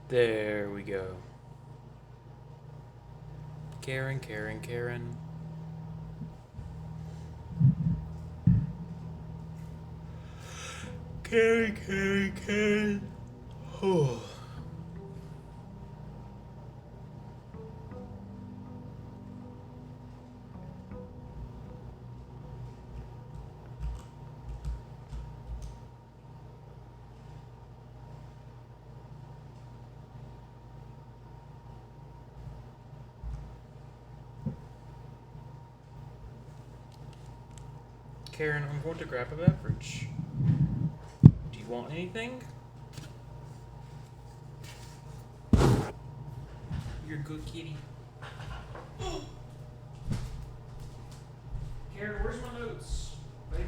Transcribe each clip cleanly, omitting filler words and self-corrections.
There we go. Karen, Karen, Karen. Karen, Karen, Karen. Oh. Karen, I'm going to grab a beverage. Do you want anything? You're a good kitty. Karen, where's my notes? Baby.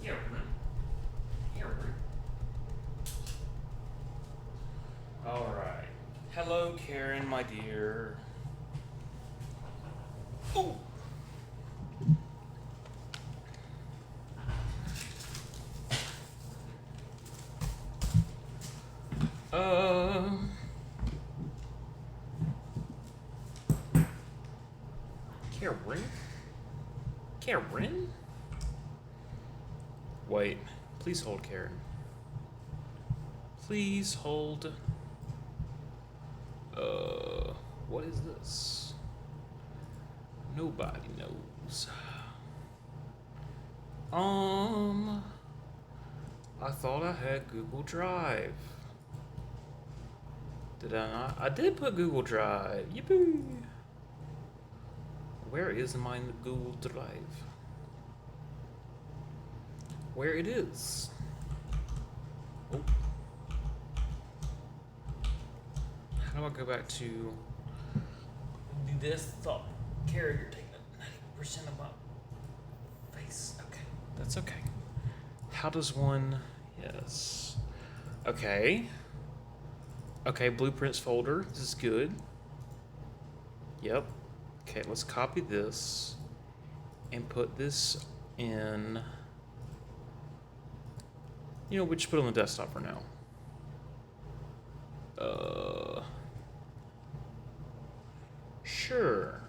Yeah, man. Yeah, man. All right. Hello, Karen, my dear. Oh. Uh. Karen? Karen? Wait. Please hold, Karen. Please hold. What is this? Nobody knows. Um, I thought I had Google Drive. Did I not? I did put Google Drive. Yippee! Where is my Google Drive? Where it is? Oh. How do I go back to the desktop? Carrie, you're taking 90% of my face. Okay, that's okay. How does one? Yes. Okay. Okay, blueprints folder. This is good. Yep. Okay, let's copy this and put this in. You know, we just put it on the desktop for now. Sure.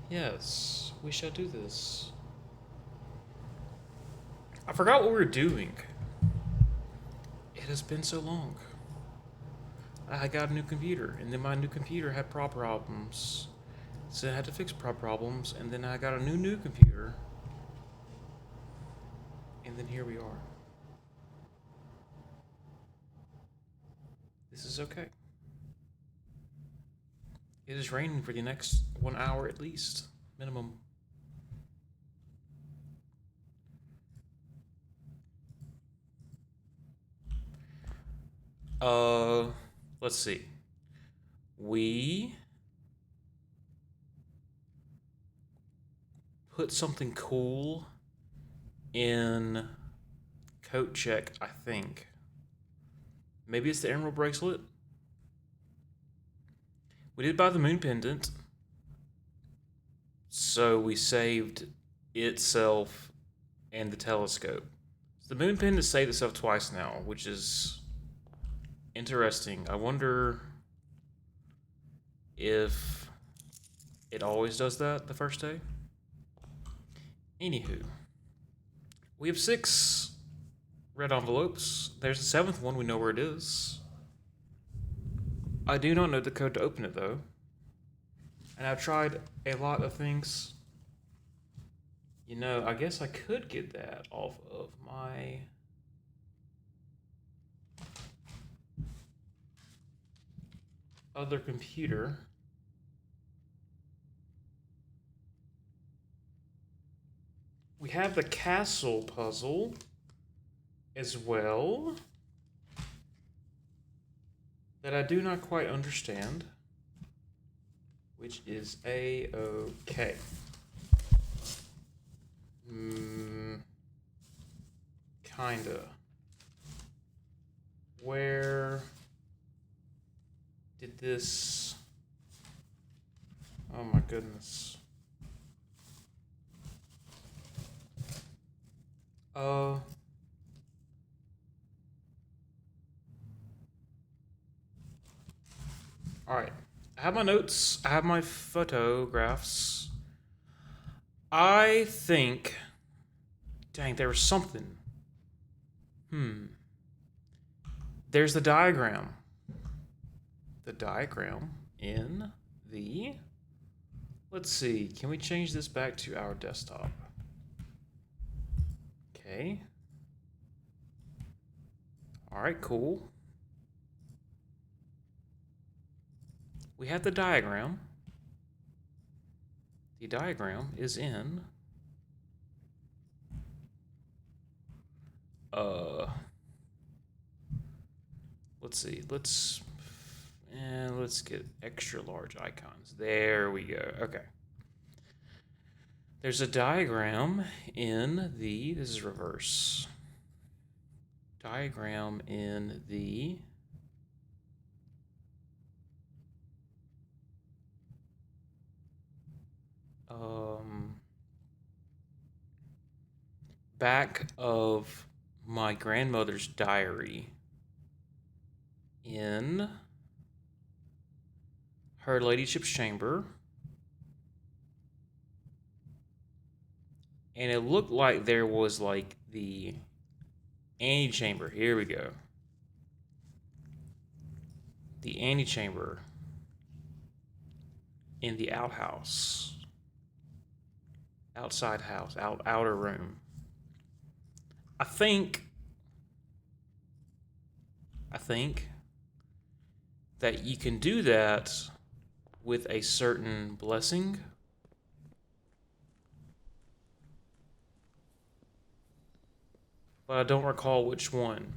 Yes, we shall do this. I forgot what we were doing. It has been so long. I got a new computer, and then my new computer had problems. So I had to fix problems, and then I got a new computer. And then here we are. This is okay. It is raining for the next 1 hour at least, minimum. Uh, let's see. We put something cool in coat check, I think. Maybe it's the emerald bracelet. We did buy the moon pendant. So we saved itself and the telescope. The moon pendant saved itself twice now, which is interesting. I wonder if it always does that the first day. Anywho, we have 6 red envelopes. There's the 7th one. We know where it is. I do not know the code to open it though. And I've tried a lot of things. You know, I guess I could get that off of my other computer. We have the castle puzzle as well that I do not quite understand, which is a-okay. Kinda. Where did this... Oh my goodness. Alright. I have my notes. I have my photographs. I think... Dang, there was something. There's the diagram. The diagram in the... Let's see. Can we change this back to our desktop? Okay. Alright, cool. We have the diagram. The diagram is in... Let's see. Let's get extra large icons. There we go. Okay. There's a diagram in the... This is reverse. Diagram in the... back of my grandmother's diary in her ladyship's chamber. And it looked like there was like the antechamber. Here we go. The antechamber in the outhouse. Outside house, outer room. I think that you can do that with a certain blessing. But I don't recall which one.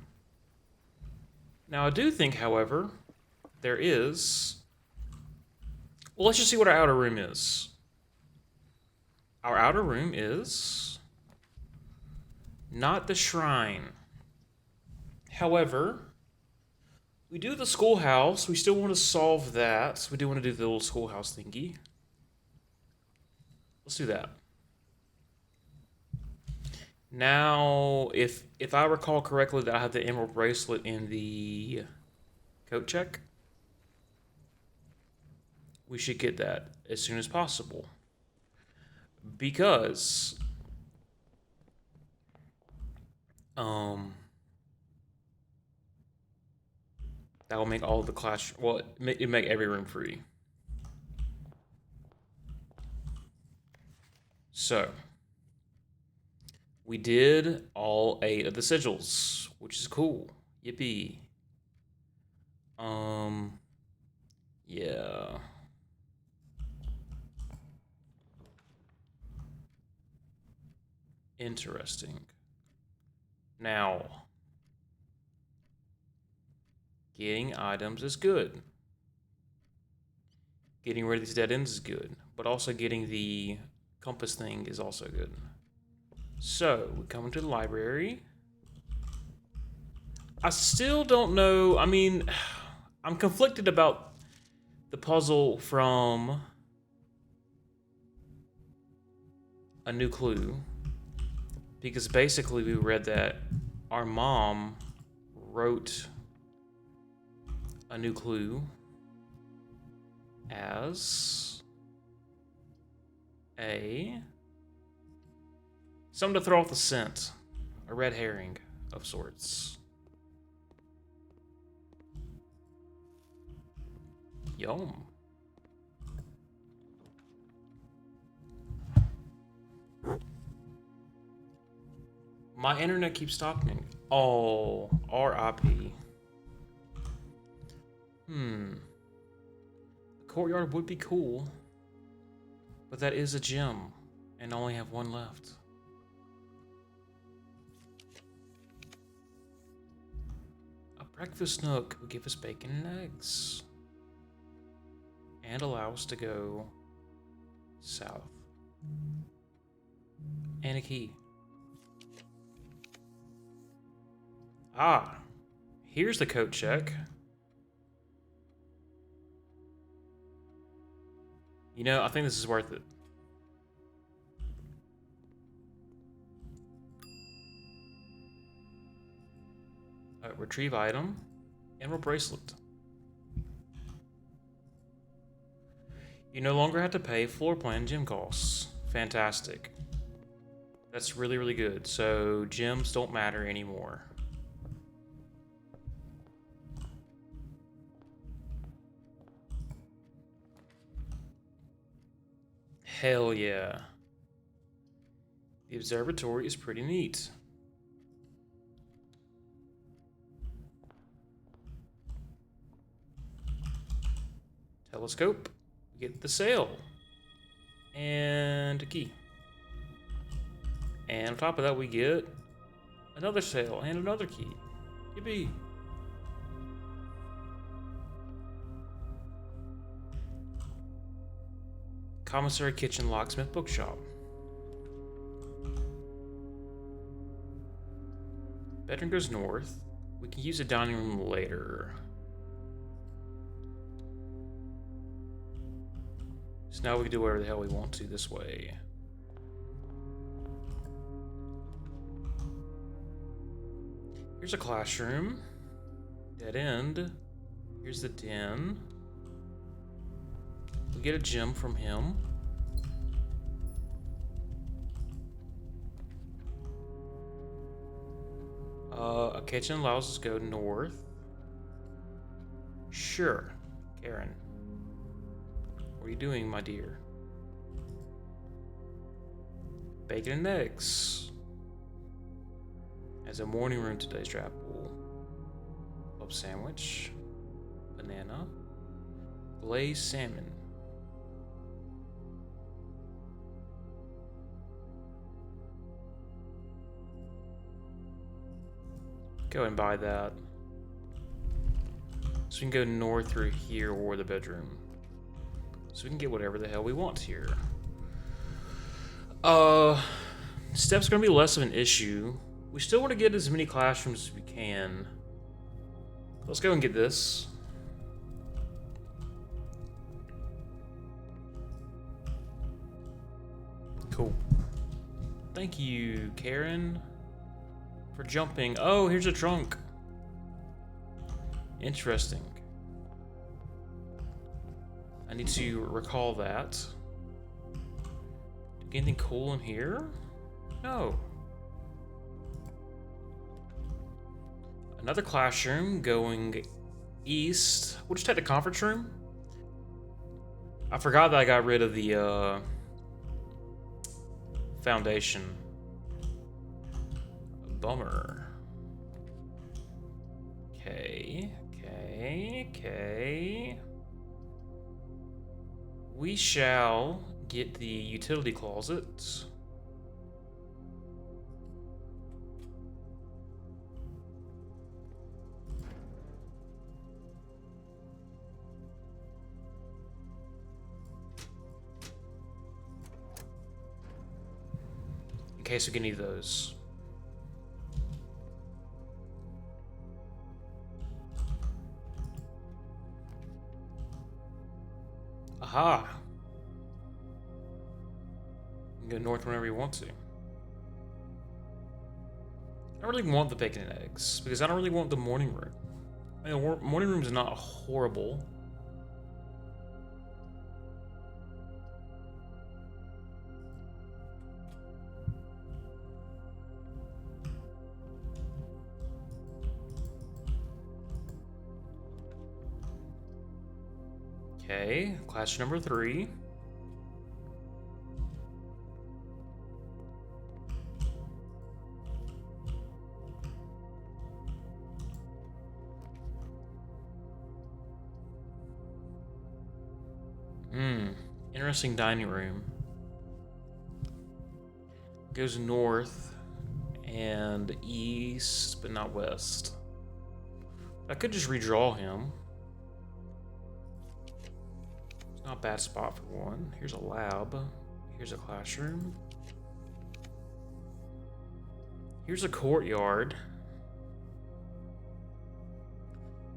Now I do think, however, there is... Well, let's just see what our outer room is. Our outer room is... not the shrine. However, we do the schoolhouse. We still want to solve that. So we do want to do the little schoolhouse thingy. Let's do that. Now, if I recall correctly, that I have the emerald bracelet in the coat check, we should get that as soon as possible. Because... that will make all of the class... Well, it make every room free. So, we did all 8 of the sigils, which is cool. Yippee. Yeah. Interesting. Now, getting items is good. Getting rid of these dead ends is good. But also getting the compass thing is also good. So, we come into the library. I still don't know. I mean, I'm conflicted about the puzzle from A New Clue. Because basically we read that our mom wrote A New Clue as something to throw off the scent. A red herring of sorts. Yum. My internet keeps stopping. Oh, R.I.P. Courtyard would be cool, but that is a gym, and I only have one left. A breakfast nook would give us bacon and eggs, and allow us to go south. And a key. Ah, here's the coat check. You know, I think this is worth it. Retrieve item. Emerald bracelet. You no longer have to pay floor plan gym costs. Fantastic. That's really, really good. So gyms don't matter anymore. Hell yeah. The observatory is pretty neat. Telescope. We get the sail. And a key. And on top of that we get another sail and another key. Yippee. Commissary kitchen locksmith bookshop. Bedroom goes north. We can use the dining room later. So now we can do whatever the hell we want to this way. Here's a classroom. Dead end. Here's the den. We get a gem from him. A kitchen allows us to go north. Sure. Karen. What are you doing, my dear? Bacon and eggs. As a morning room today's trap pool. Club sandwich. Banana. Glazed salmon. Go and buy that. So we can go north through here or the bedroom. So we can get whatever the hell we want here. Steps gonna be less of an issue. We still want to get as many classrooms as we can. Let's go and get this. Cool. Thank you, Karen, for jumping. Oh, here's a trunk. Interesting. I need to recall that. Anything cool in here? No. Another classroom going east. We'll just take the conference room. I forgot that I got rid of the foundation. Bummer. Okay. We shall get the utility closet. In case we can need those. Aha! You can go north whenever you want to. I don't really want the bacon and eggs, because I don't really want the morning room. I mean, the morning room is not horrible. Okay, class number 3. Interesting dining room. Goes north and east, but not west. I could just redraw him. It's not a bad spot for one. Here's a lab. Here's a classroom. Here's a courtyard.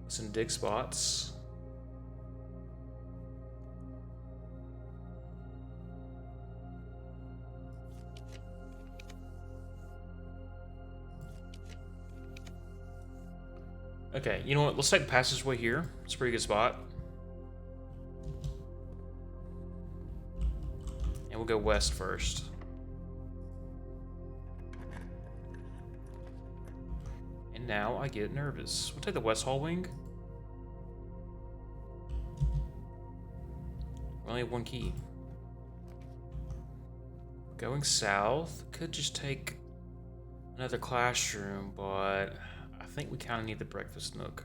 Some dig spots. Okay, you know what? Let's take the passageway here. It's a pretty good spot. And we'll go west first. And now I get nervous. We'll take the west hall wing. We only have one key. Going south. Could just take another classroom, but I think we kind of need the breakfast nook.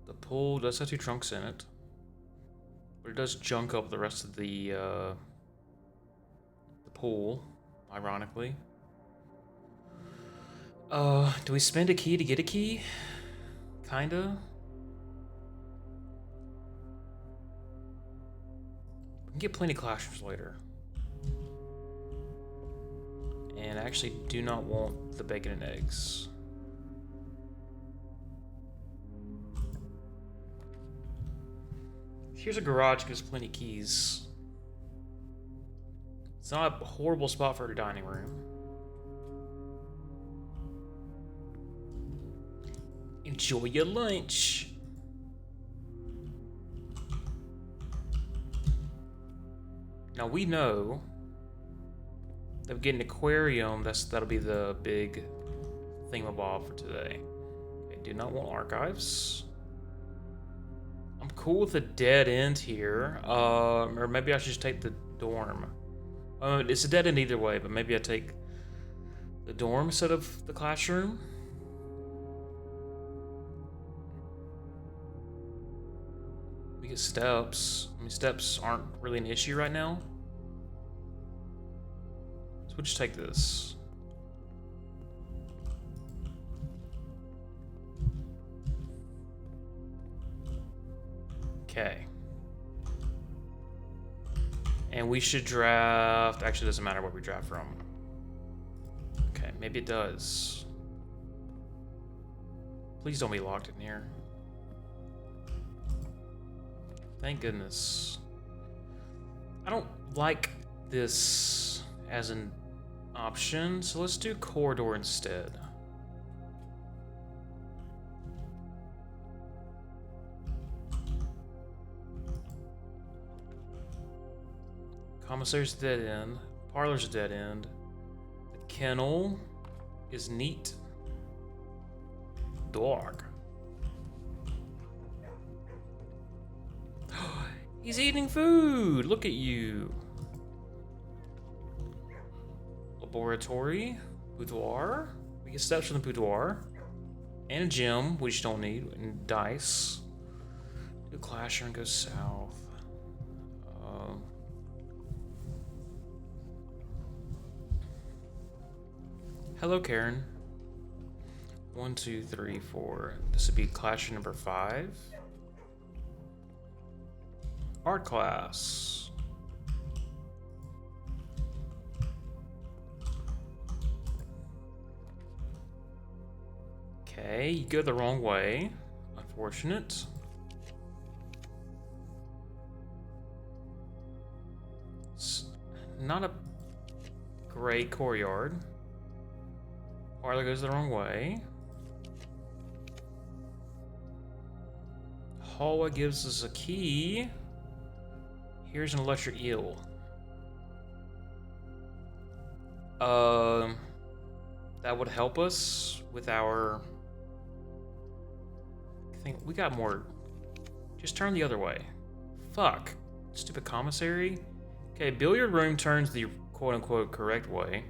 The pool does have 2 trunks in it, but it does junk up the rest of the pool, ironically. Do we spend a key to get a key? Kinda. We can get plenty of classrooms later. And I actually do not want the bacon and eggs. Here's a garage, gives plenty of keys. It's not a horrible spot for a dining room. Enjoy your lunch. Now we know that we get an aquarium. That'll be the big thingamabob for today. I do not want archives. I'm cool with the dead end here. Or maybe I should just take the dorm. It's a dead end either way, but maybe I take the dorm instead of the classroom. We get steps. I mean, steps aren't really an issue right now. So we'll just take this. Okay. And we should draft... Actually, it doesn't matter what we draft from. Okay, maybe it does. Please don't be locked in here. Thank goodness. I don't like this as an option, so let's do corridor instead. Commissary's dead end. Parlor's a dead end. The kennel is neat. Dog. He's eating food. Look at you. Laboratory. Boudoir. We get steps from the boudoir. And a gym, which don't need. And dice. Do a classroom and go south. Hello, Karen. 1, 2, 3, 4. This would be classroom number 5. Art class. Okay, you go the wrong way. Unfortunate. It's not a great courtyard. Parlor goes the wrong way. Hallway gives us a key. Here's an electric eel. That would help us with our... I think we got more... Just turn the other way. Fuck. Stupid commissary. Okay, billiard room turns the quote-unquote correct way.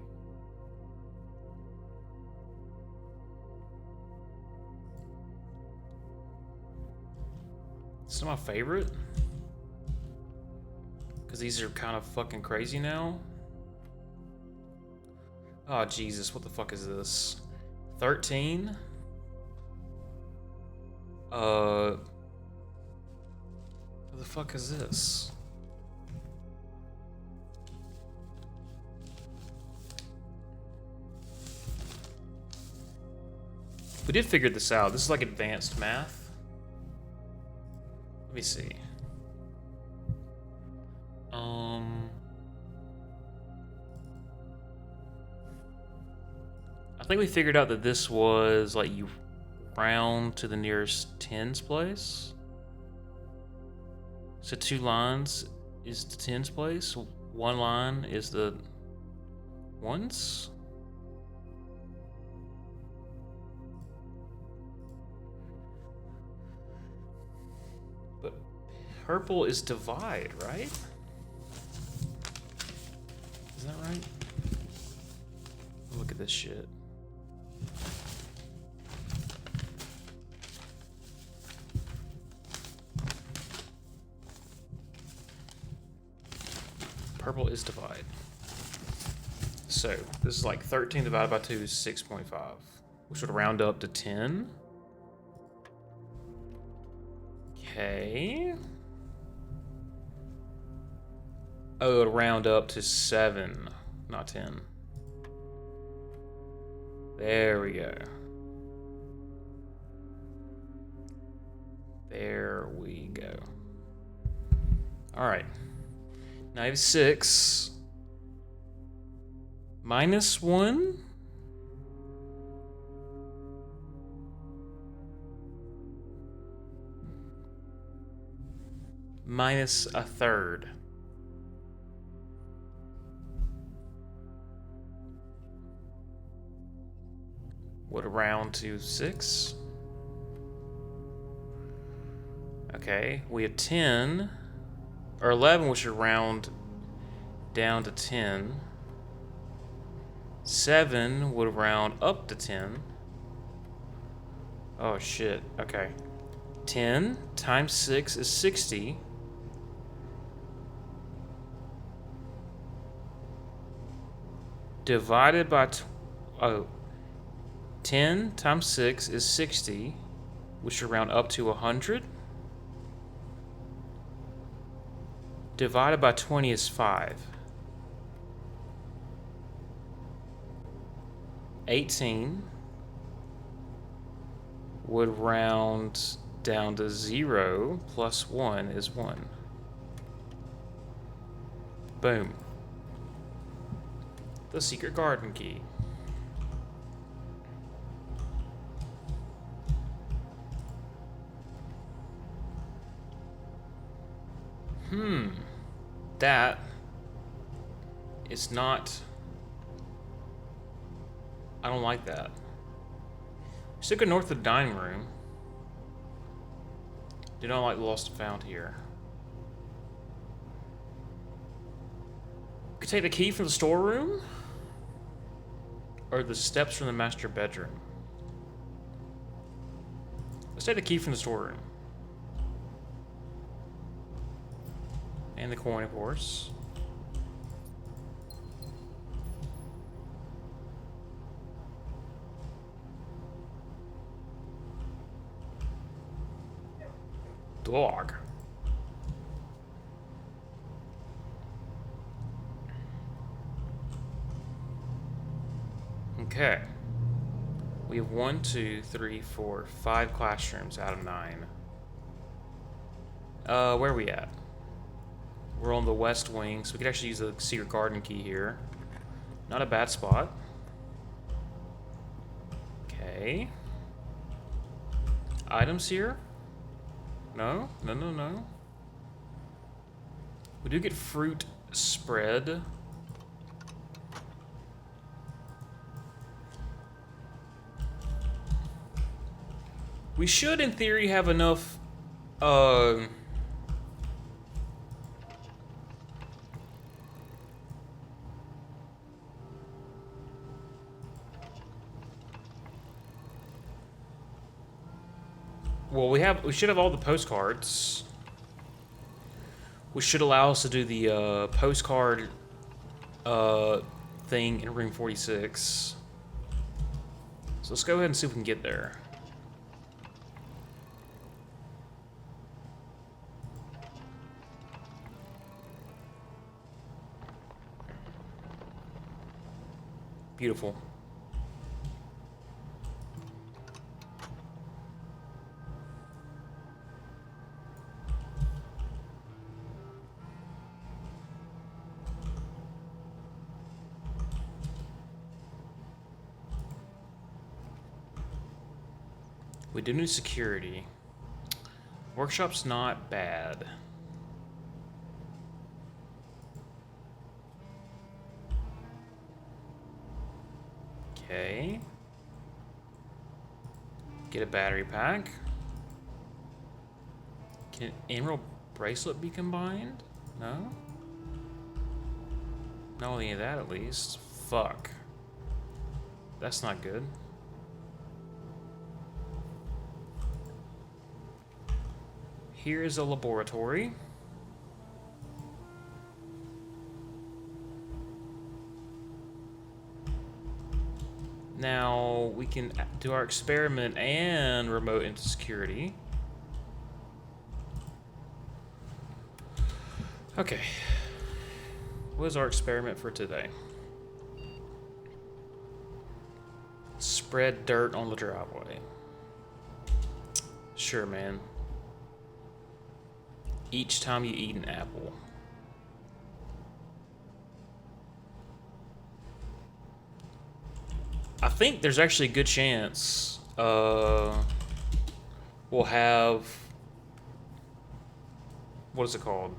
It's not my favorite. Because these are kind of fucking crazy now. Oh, Jesus. What the fuck is this? 13? What the fuck is this? We did figure this out. This is like advanced math. Let me see. I think we figured out that this was like you round to the nearest tens place. So 2 lines is the tens place. 1 line is the ones. But purple is divide, right? Is that right? Look at this shit. Purple is divide. So this is like 13 divided by 2 is 6.5, which would round up to 10. Okay. Oh, it would round up to 7, not 10. There we go. There we go. All right. Now I have 6 minus 1. Minus a third. Would round to 6. Okay, we have 10. Or 11, which should round down to 10. 7 would round up to 10. Oh shit, okay. 10 times 6 is 60. Divided by 10 times 6 is 60, which should round up to 100. Divided by 20 is 5. 18 would round down to 0, plus 1 is 1. Boom. The secret garden key. That is not... I don't like that. Let's go north of the dining room. Do not like the lost and found here. We could take the key from the storeroom? Or the steps from the master bedroom? Let's take the key from the storeroom. And the coin, of course. Dog. Okay. We have 1, 2, 3, 4, 5 classrooms out of 9. Where are we at? We're on the west wing, so we could actually use the secret garden key here. Not a bad spot. Okay. Items here? No? No, no, no. We do get fruit spread. We should, in theory, have enough, Well, we should have all the postcards. Which should allow us to do the postcard thing in room 46. So let's go ahead and see if we can get there. Beautiful. We do need security. Workshop's not bad. Okay. Get a battery pack. Can an emerald bracelet be combined? No? Not only that, at least. Fuck. That's not good. Here is a laboratory. Now we can do our experiment and remote into security. Okay. What is our experiment for today? Spread dirt on the driveway. Sure, man. Each time you eat an apple. I think there's actually a good chance we'll have, what is it called?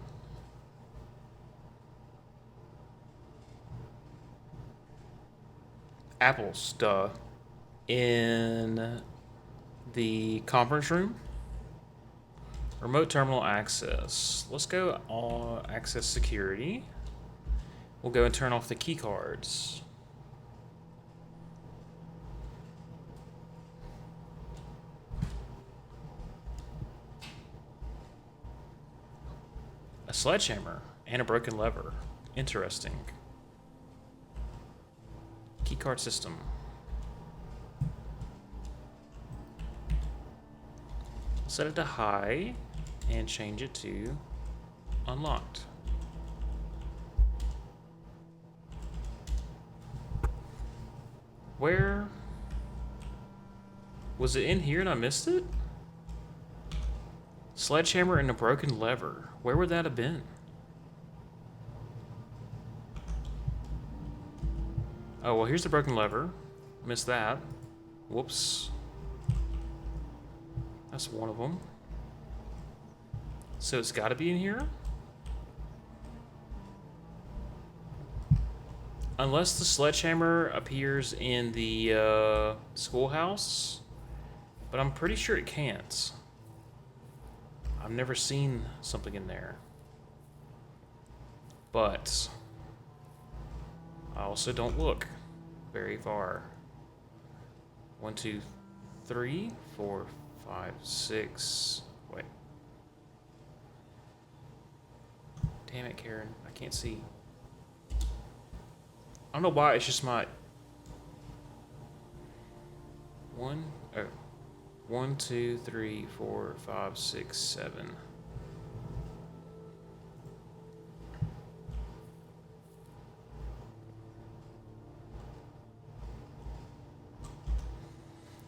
Apples, duh. In the conference room. Remote terminal access. Let's go on access security. We'll go and turn off the key cards. A sledgehammer and a broken lever. Interesting. Keycard system. Set it to high and change it to unlocked. Where was it? In here and I missed it? Sledgehammer and a broken lever. Where would that have been? Oh, well, here's the broken lever. Missed that. Whoops. That's one of them. So it's got to be in here? Unless the sledgehammer appears in the schoolhouse. But I'm pretty sure it can't. I've never seen something in there. But I also don't look very far. 1, 2, 3, 4, 5, 6. Wait. Damn it, Karen. I can't see. I don't know why, it's just my... 1, 2, 3, 4, 5, 6, 7.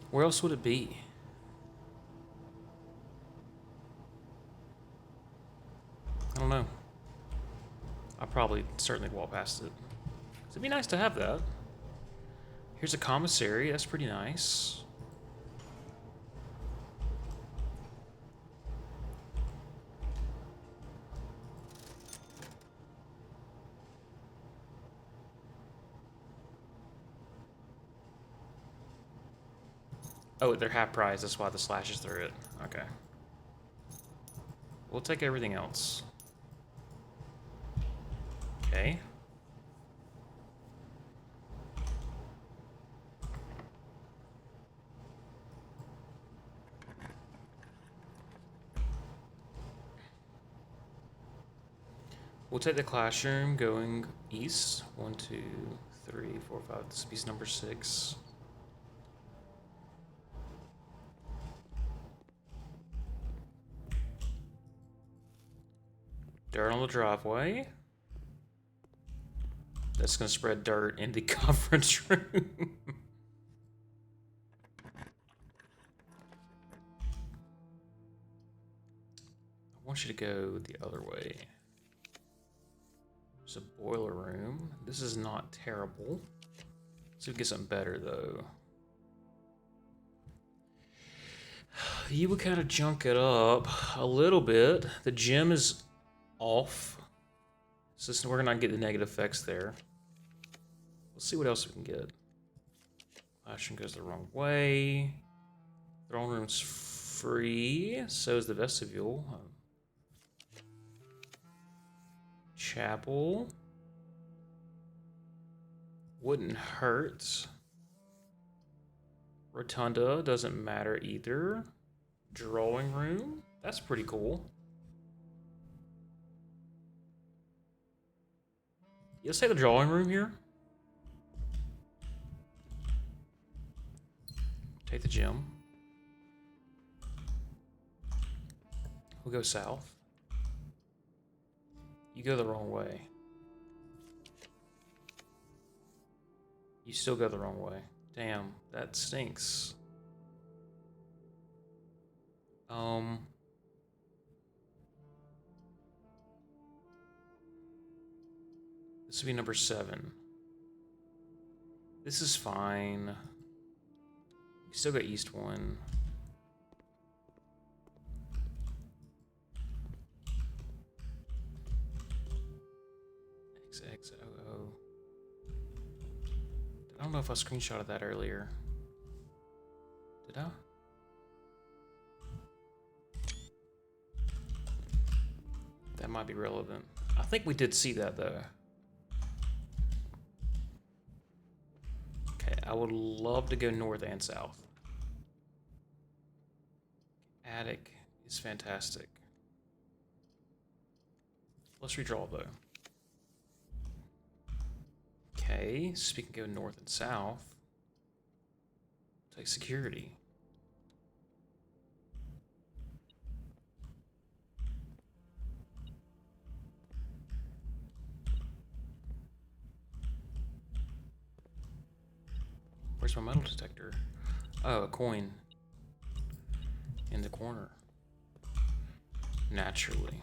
Where else would it be? I don't know. I probably certainly walk past it. It'd be nice to have that. Here's a commissary. That's pretty nice. Oh, they're half price. That's why the slash is through it. Okay. We'll take everything else. Okay. We'll take the classroom going east. 1, 2, 3, 4, 5. This is piece number 6. Dirt on the driveway. That's going to spread dirt in the conference room. I want you to go the other way. There's a boiler room. This is not terrible. Let's see if we get something better, though. You would kind of junk it up a little bit. The gym is off. So we're going to get the negative effects there. Let's see what else we can get. Classroom goes the wrong way. Throne room's free. So is the vestibule. Chapel. Wouldn't hurt. Rotunda doesn't matter either. Drawing room. That's pretty cool. Let's say the drawing room here. Take the gym. We'll go south. You go the wrong way. You still go the wrong way. Damn, that stinks. This would be number 7. This is fine. We still got east 1. XXOO. I don't know if I screenshotted that earlier. Did I? That might be relevant. I think we did see that though. Okay, I would love to go north and south. Attic is fantastic. Let's redraw though. Okay, so we can go north and south. Take security. Where's my metal detector? Oh, a coin. In the corner. Naturally.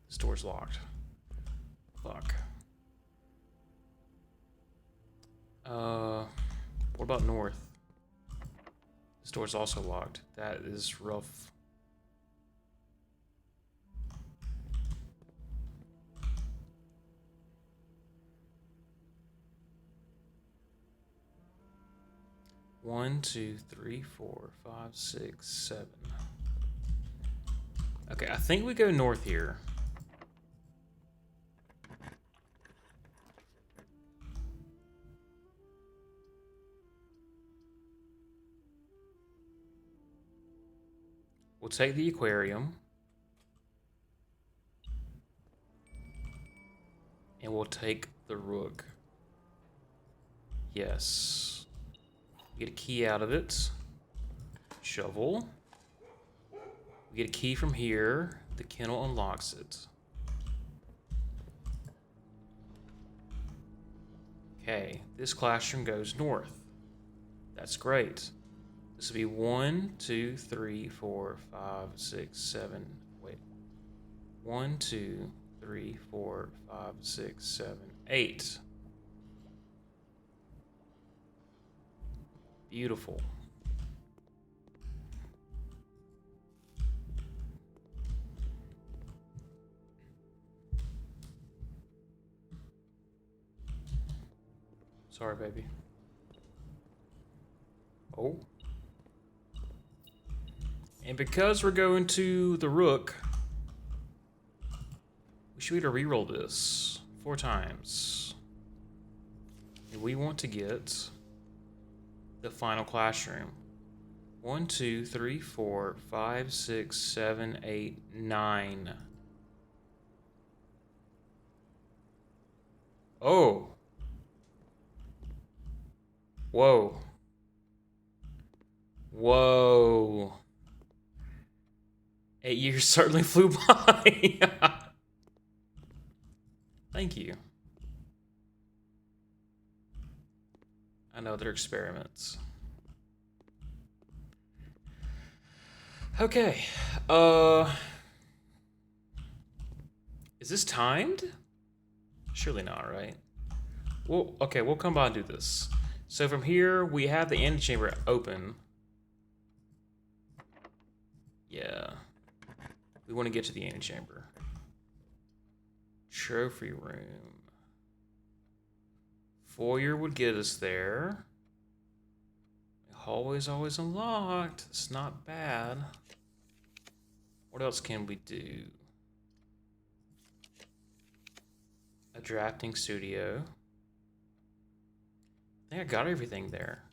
This door's locked. Fuck. What about north? This door's also locked. That is rough. One, 2, 3, 4, 5, 6, 7. Okay, I think we go north here. We'll take the aquarium. And we'll take the rook. Yes. Get a key out of it. Shovel. We get a key from here. The kennel unlocks it. Okay, this classroom goes north. That's great. This will be 1, 2, 3, 4, 5, 6, 7. Wait. 1, 2, 3, 4, 5, 6, 7, 8. Beautiful. Sorry, baby. Oh. And because we're going to the rook, we should either reroll this 4 times. And we want to get the final classroom. 1, 2, 3, 4, 5, 6, 7, 8, 9. Oh. Whoa. Whoa. 8 years certainly flew by. Thank you. I know they're experiments. Okay. Is this timed? Surely not, right? Well, okay, we'll come by and do this. So from here, we have the antechamber open. Yeah. We want to get to the antechamber. Trophy room. Foyer would get us there. The hallway's always unlocked. It's not bad. What else can we do? A drafting studio. I think I got everything there.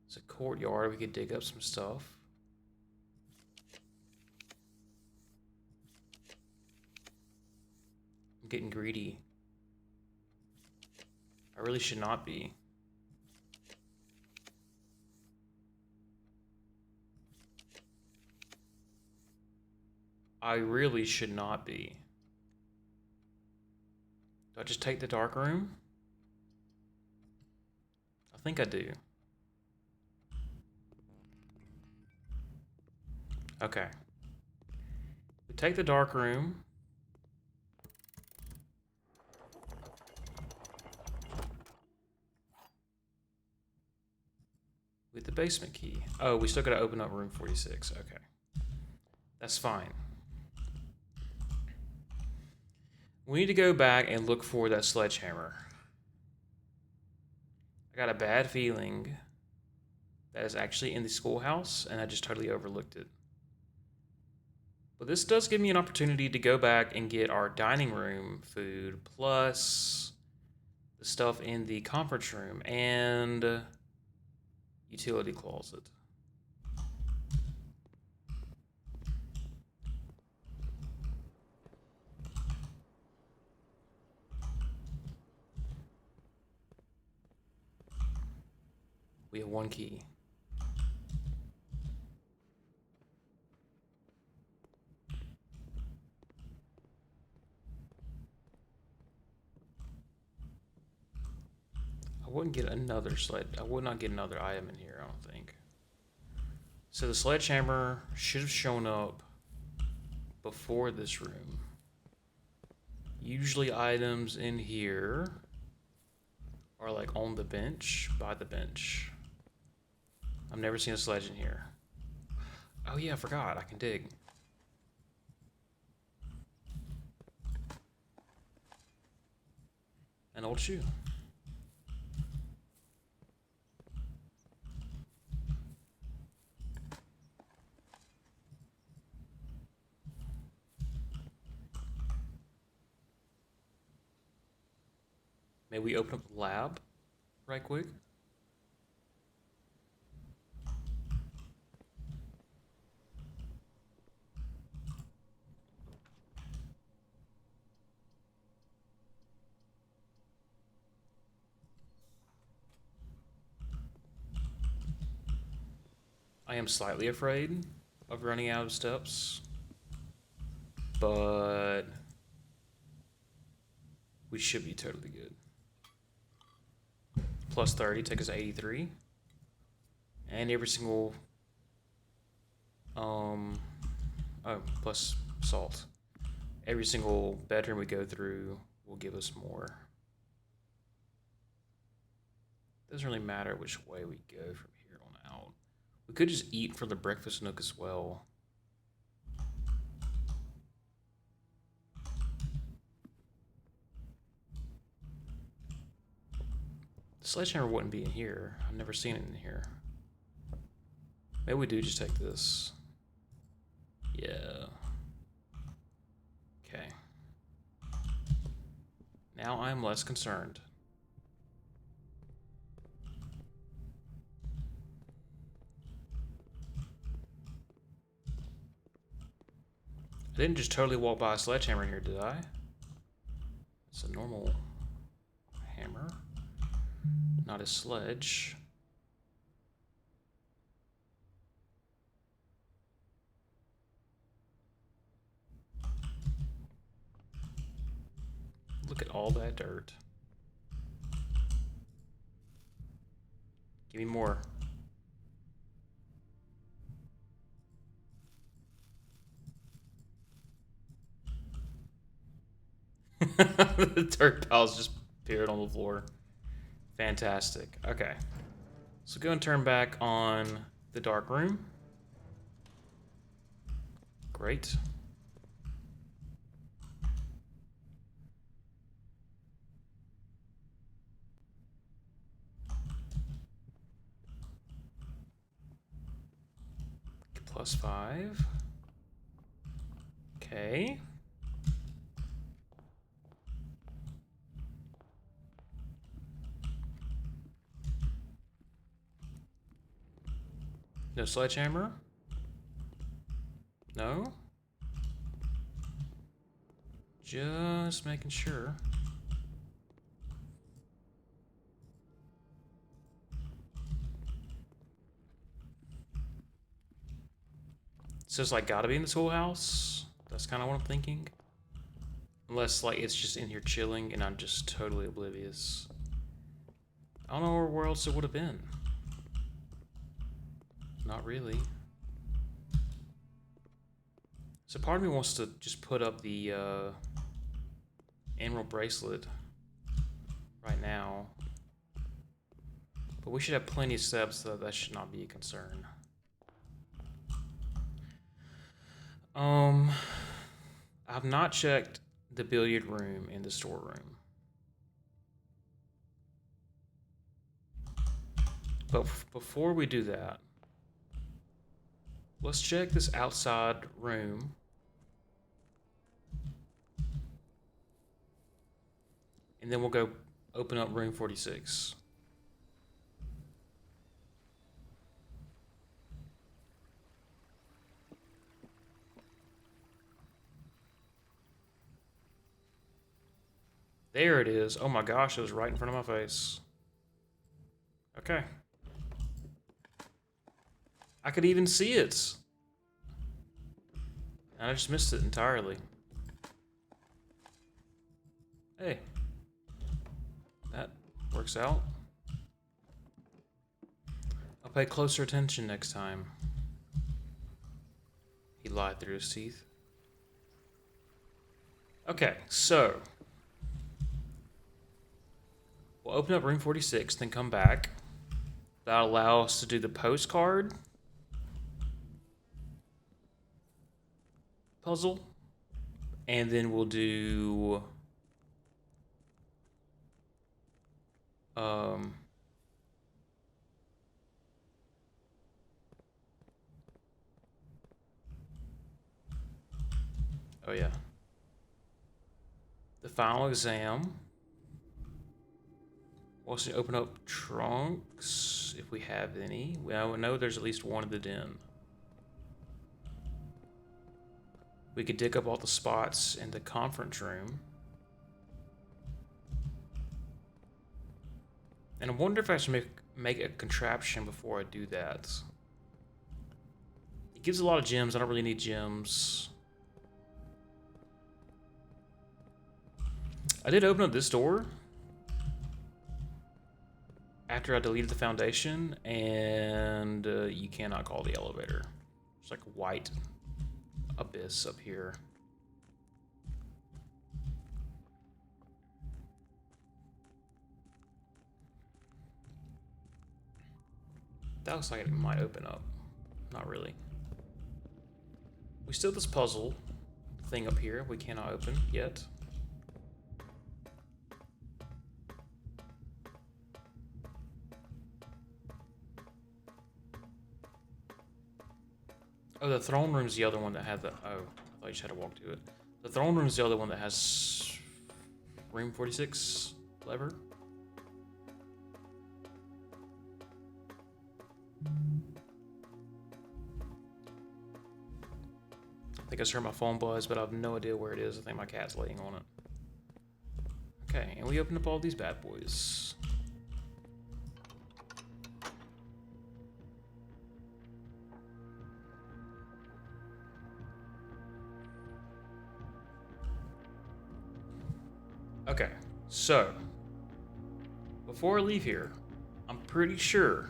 It's a courtyard. We could dig up some stuff. I'm getting greedy. I really should not be. I really should not be. Do I just take the dark room? I think I do. Okay. We take the dark room. With the basement key. Oh, we still gotta open up room 46. Okay. That's fine. We need to go back and look for that sledgehammer. I got a bad feeling that is actually in the schoolhouse, and I just totally overlooked it. But this does give me an opportunity to go back and get our dining room food, plus the stuff in the conference room and utility closet. We have one key. I wouldn't get another I would not get another item in here, I don't think. So the sledgehammer should have shown up before this room. Usually items in here are like on the bench, by the bench. I've never seen a sledge in here. Oh yeah, I forgot, I can dig. An old shoe. May we open up the lab right quick? I am slightly afraid of running out of steps, but we should be totally good. Plus 30, take us to 83. And every single, plus salt. Every single bedroom we go through will give us more. Doesn't really matter which way we go from here on out. We could just eat from the breakfast nook as well. The sledgehammer wouldn't be in here. I've never seen it in here. Maybe we do just take this. Yeah. Okay. Now I'm less concerned. I didn't just totally walk by a sledgehammer in here, did I? It's a normal hammer, not a sledge. Look at all that dirt. Give me more. The dirt piles just appeared on the floor. Fantastic. Okay. So go and turn back on the dark room. Great. +5. Okay. No sledgehammer? No? Just making sure. So it's like gotta be in the schoolhouse? That's kind of what I'm thinking. Unless like it's just in here chilling and I'm just totally oblivious. I don't know where else it would have been. Not really. So part of me wants to just put up the emerald bracelet right now. But we should have plenty of steps, so that should not be a concern. I've not checked the billiard room and the storeroom. But before we do that, let's check this outside room. And then we'll go open up room 46. There it is. Oh my gosh, it was right in front of my face. Okay. I could even see it. And I just missed it entirely. Hey. That works out. I'll pay closer attention next time. He lied through his teeth. Okay, so we'll open up room 46, then come back. That'll allow us to do the postcard puzzle. And then we'll do oh yeah. The final exam. We'll also open up trunks if we have any. Well, I know there's at least one in the den. We could dig up all the spots in the conference room. And I wonder if I should make a contraption before I do that. It gives a lot of gems. I don't really need gems. I did open up this door after I deleted the foundation, and you cannot call the elevator. It's like a white abyss up here. That looks like it might open up. Not really. We still have this puzzle thing up here we cannot open yet. Oh, the throne room's the other one that had the... Oh, I thought you just had to walk to it. The throne room's the other one that has... room 46 lever. I think I just heard my phone buzz, but I have no idea where it is. I think my cat's laying on it. Okay, and we open up all these bad boys. Okay, so before I leave here, I'm pretty sure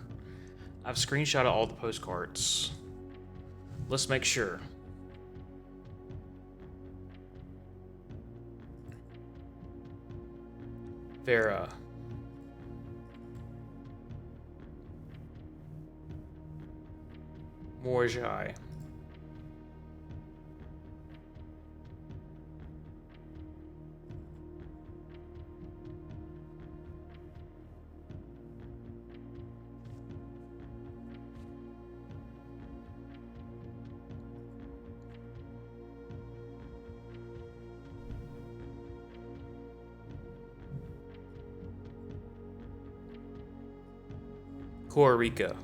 I've screenshotted all the postcards. Let's make sure. Vera. Morjai. Corica.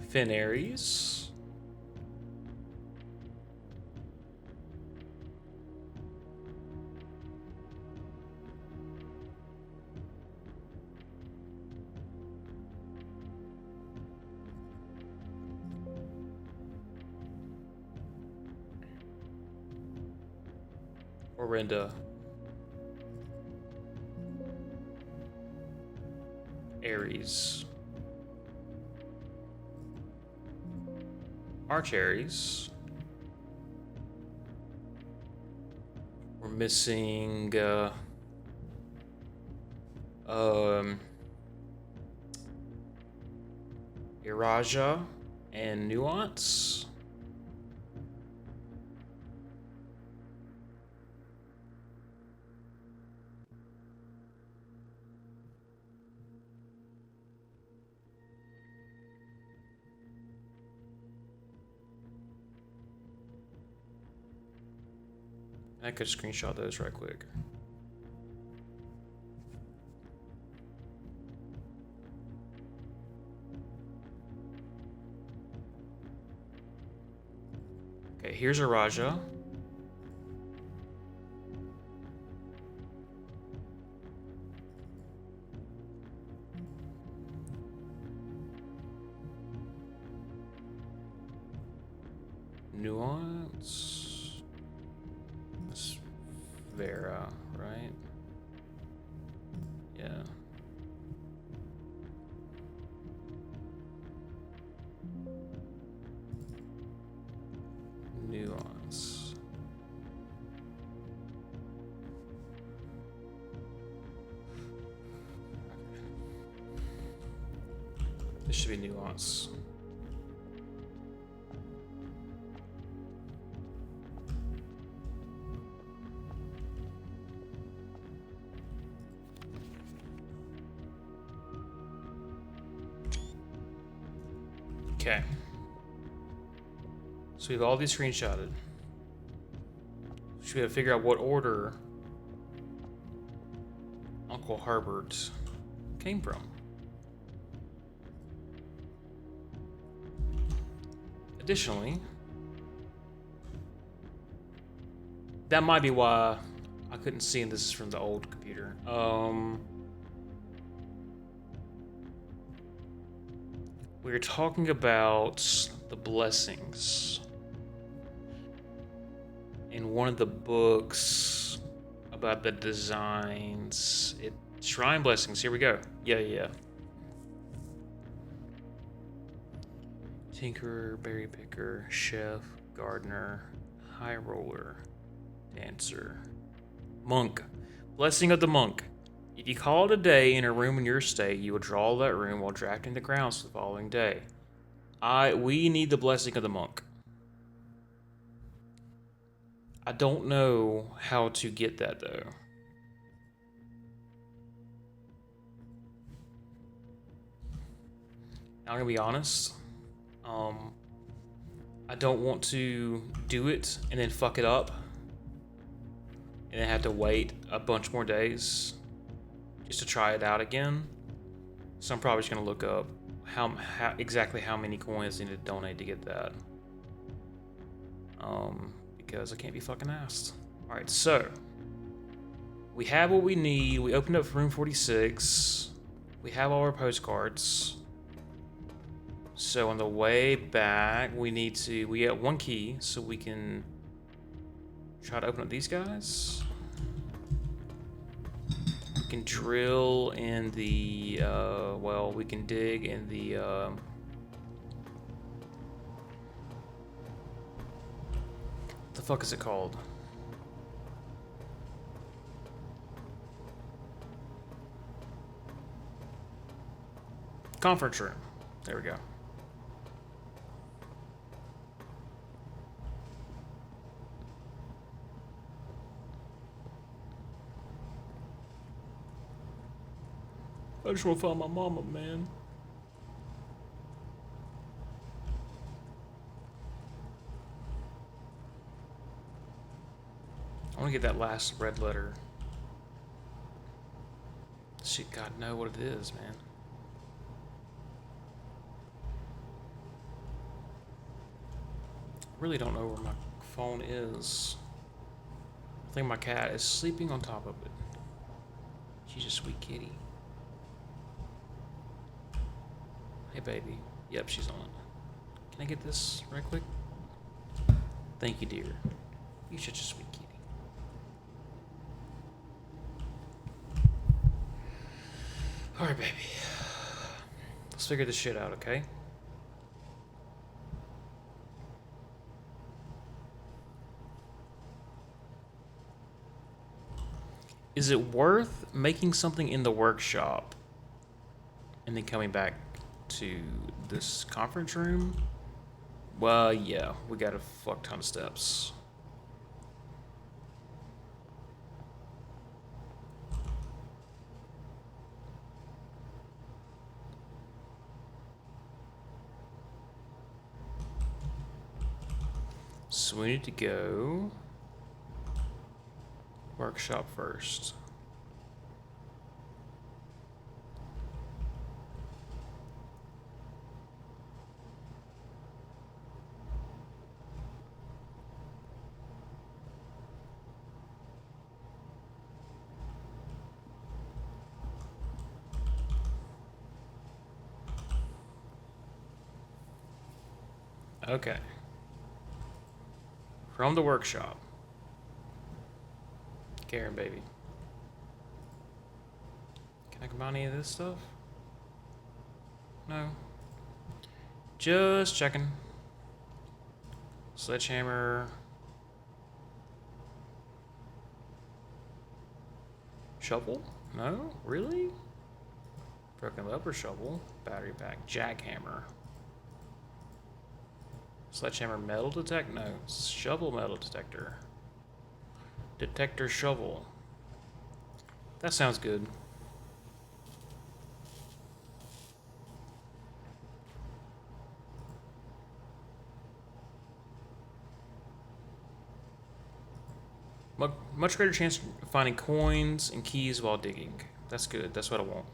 Fenaries. Orinda. Ares. Arch Ares. We're missing Iraja and Nuance. I could screenshot those right quick. Okay, here's a Raja. Nuance. That's Vera, right? Yeah. Nuance. Okay. This should be Nuance. Okay. So we have all these screenshotted. Should we have to figure out what order Uncle Harbert came from? Additionally, that might be why I couldn't see, and this is from the old computer. We were talking about the blessings in one of the books about the designs. Shrine blessings. Here we go. Yeah. Tinkerer, berry picker, chef, gardener, high roller, dancer, monk. Blessing of the monk. If you call it a day in a room in your state, you will draw that room while drafting the grounds for the following day. We need the blessing of the monk. I don't know how to get that though. I'm gonna be honest. I don't want to do it and then fuck it up and then have to wait a bunch more days just to try it out again. So I'm probably just gonna look up exactly how many coins I need to donate to get that. Because I can't be fucking asked. All right, so we have what we need. We opened up room 46. We have all our postcards. So on the way back, we get one key so we can try to open up these guys. We can drill in the, we can dig in the, what the fuck is it called? Conference room. There we go. I just want to find my mama, man. I want to get that last red letter. Shit, God, know what it is, man. I really don't know where my phone is. I think my cat is sleeping on top of it. She's a sweet kitty. Hey, baby. Yep, she's on. Can I get this right quick? Thank you, dear. You're such a sweet kitty. Alright, baby. Let's figure this shit out, okay? Is it worth making something in the workshop and then coming back to this conference room? Well, yeah, we got a fuck ton of steps. So we need to go workshop first. Okay. From the workshop. Karen, baby. Can I combine any of this stuff? No. Just checking. Sledgehammer. Shovel? No? Really? Broken lever shovel. Battery pack. Jackhammer. Sledgehammer metal detect? No. Shovel metal detector. Detector shovel. That sounds good. Much greater chance of finding coins and keys while digging. That's good. That's what I want.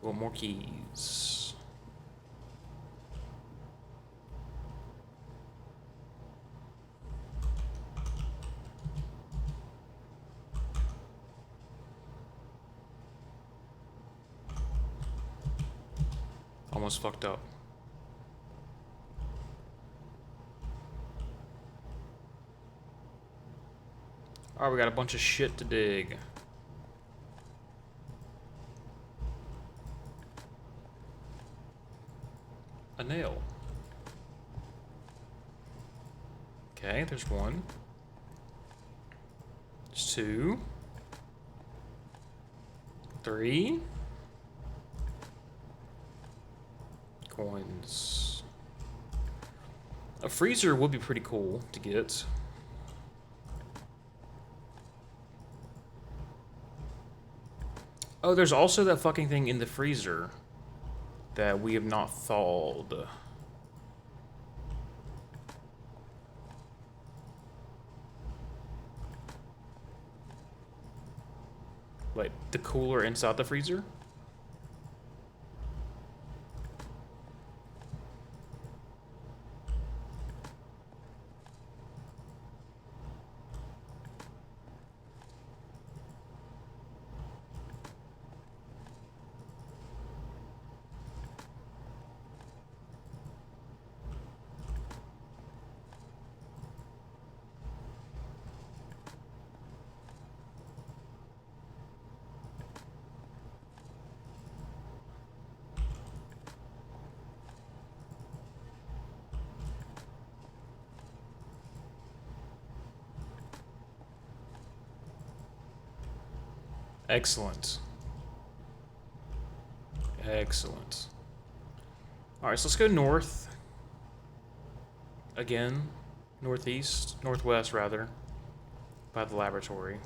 Want more keys. Almost fucked up. Alright, we got a bunch of shit to dig. A nail. Okay, there's one. There's two. Three. Coins. A freezer would be pretty cool to get. Oh, there's also that fucking thing in the freezer that we have not thawed. Wait, the cooler inside the freezer? Excellent. Excellent. Alright, so let's go north. Again. Northeast. Northwest, rather. By the laboratory.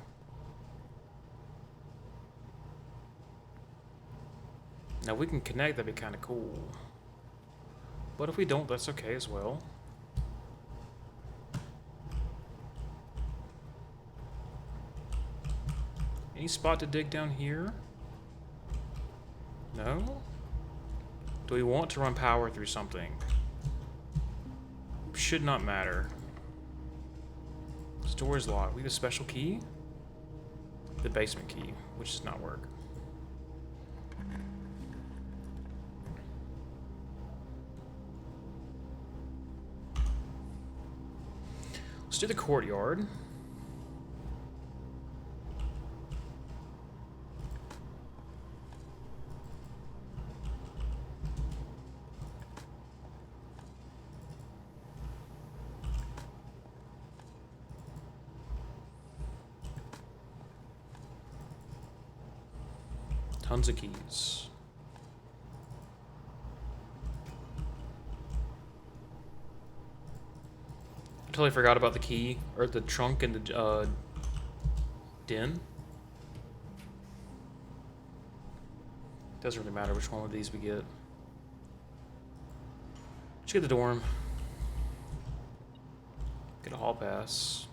Now, we can connect, that'd be kind of cool. But if we don't, that's okay as well. Any spot to dig down here? No? Do we want to run power through something? Should not matter. This door is locked. We have a special key? The basement key, which does not work. Let's do the courtyard. Tons of keys. I totally forgot about the key, or the trunk in the den. Doesn't really matter which one of these we get. Let's get the dorm. Get a hall pass.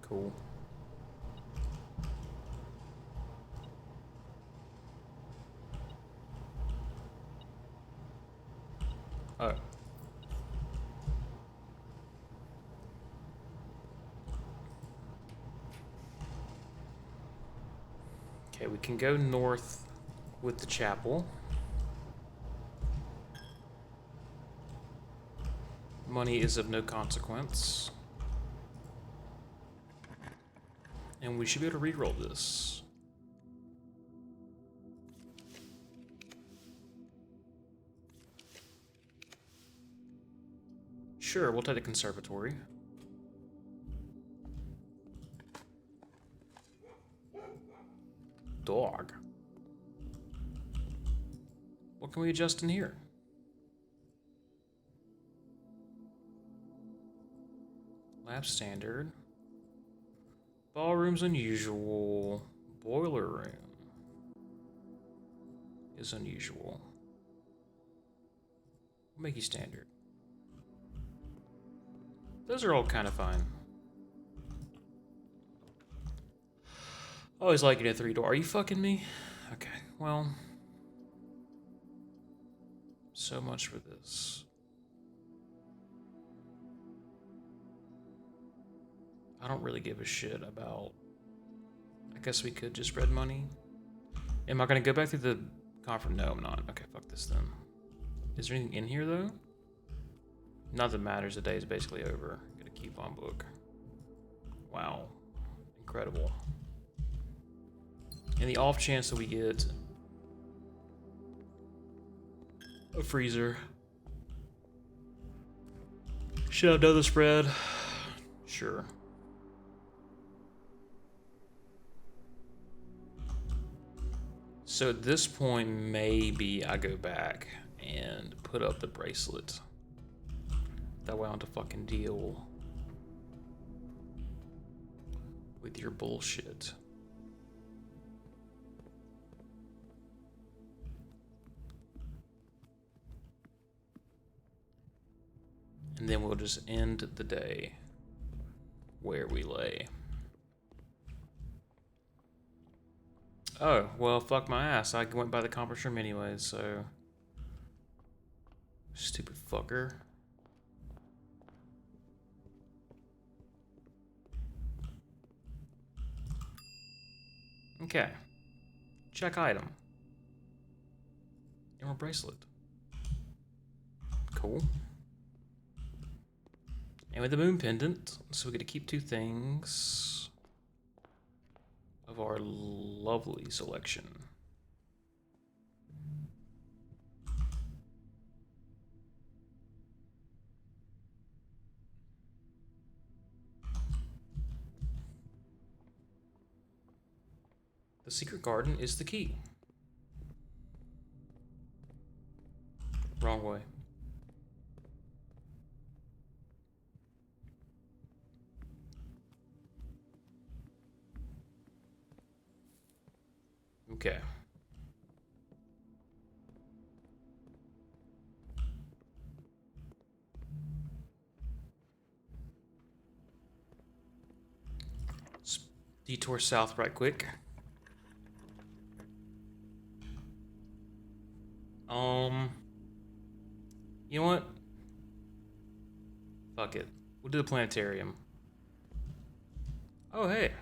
Cool. Oh. Okay, we can go north with the chapel. Money is of no consequence. And we should be able to reroll this. Sure, we'll take the conservatory. Dog. What can we adjust in here? Lab standard. Ballroom's unusual. Boiler room is unusual. We'll make you standard. Those are all kind of fine. Always like it at 3-door. Are you fucking me? Okay, well. So much for this. I don't really give a shit about... I guess we could just spread money. Am I gonna go back through the conference? No, I'm not. Okay, fuck this then. Is there anything in here though? Not that matters, the day is basically over. Get a coupon book. Wow. Incredible. And the off chance that we get a freezer. Should I done the spread? Sure. So at this point, maybe I go back and put up the bracelet. That way I don't have to fucking deal with your bullshit. we'll just end the day where we lay. Oh, well, fuck my ass. I went by the conference room anyways, so... Stupid fucker. Okay. Check item. Emerald bracelet. Cool. And with the moon pendant, so we get to keep 2 things of our lovely selection. The secret garden is the key. Wrong way. Okay. Let's detour south right quick. You know what? Fuck it. We'll do the planetarium. Oh, hey.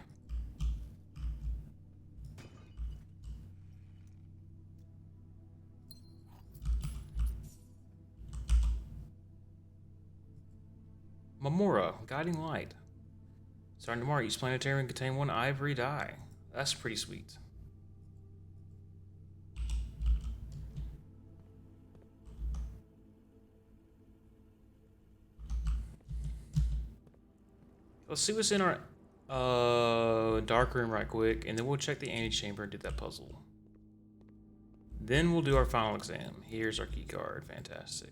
Mamora, guiding light. Starting tomorrow, each planetarium contain 1 ivory die. That's pretty sweet. Let's see what's in our dark room right quick, and then we'll check the antechamber and do that puzzle. Then we'll do our final exam. Here's our key card. Fantastic.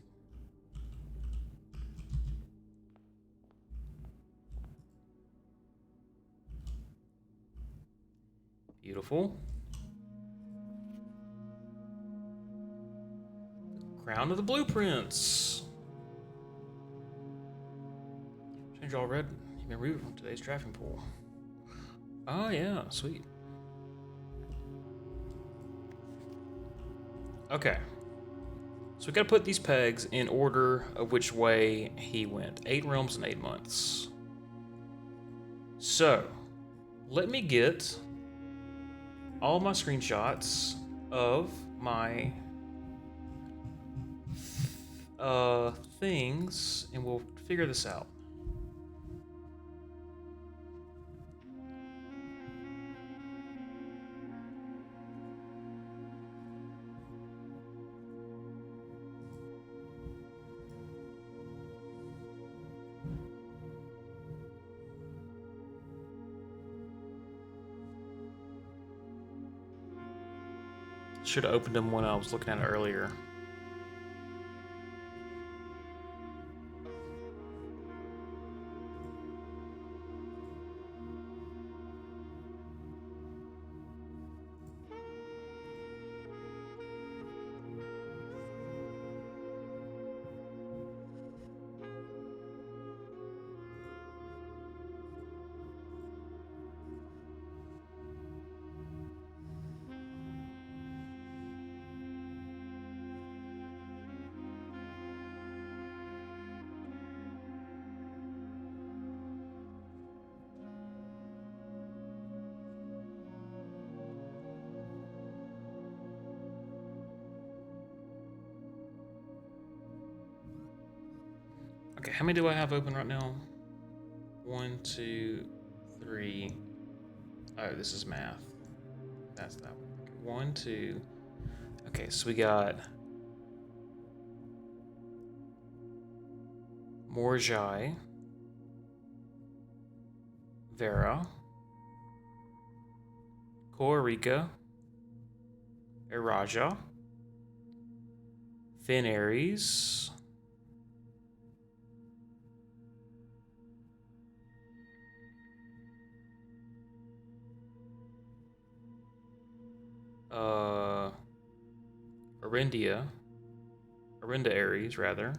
Beautiful. Crown of the blueprints. Change all red. You've been removed from today's drafting pool. Oh yeah, sweet. Okay. So we gotta put these pegs in order of which way he went. 8 realms in 8 months. So, let me get all my screenshots of my things, and we'll figure this out. Should have opened them when I was looking at it earlier. Okay, how many do I have open right now? 1, 2, 3. Oh, this is math. That's that one. 1, 2. Okay, so we got Morjai, Vera, Korika, Iraja, Finn Ares, Arinda Ares, rather.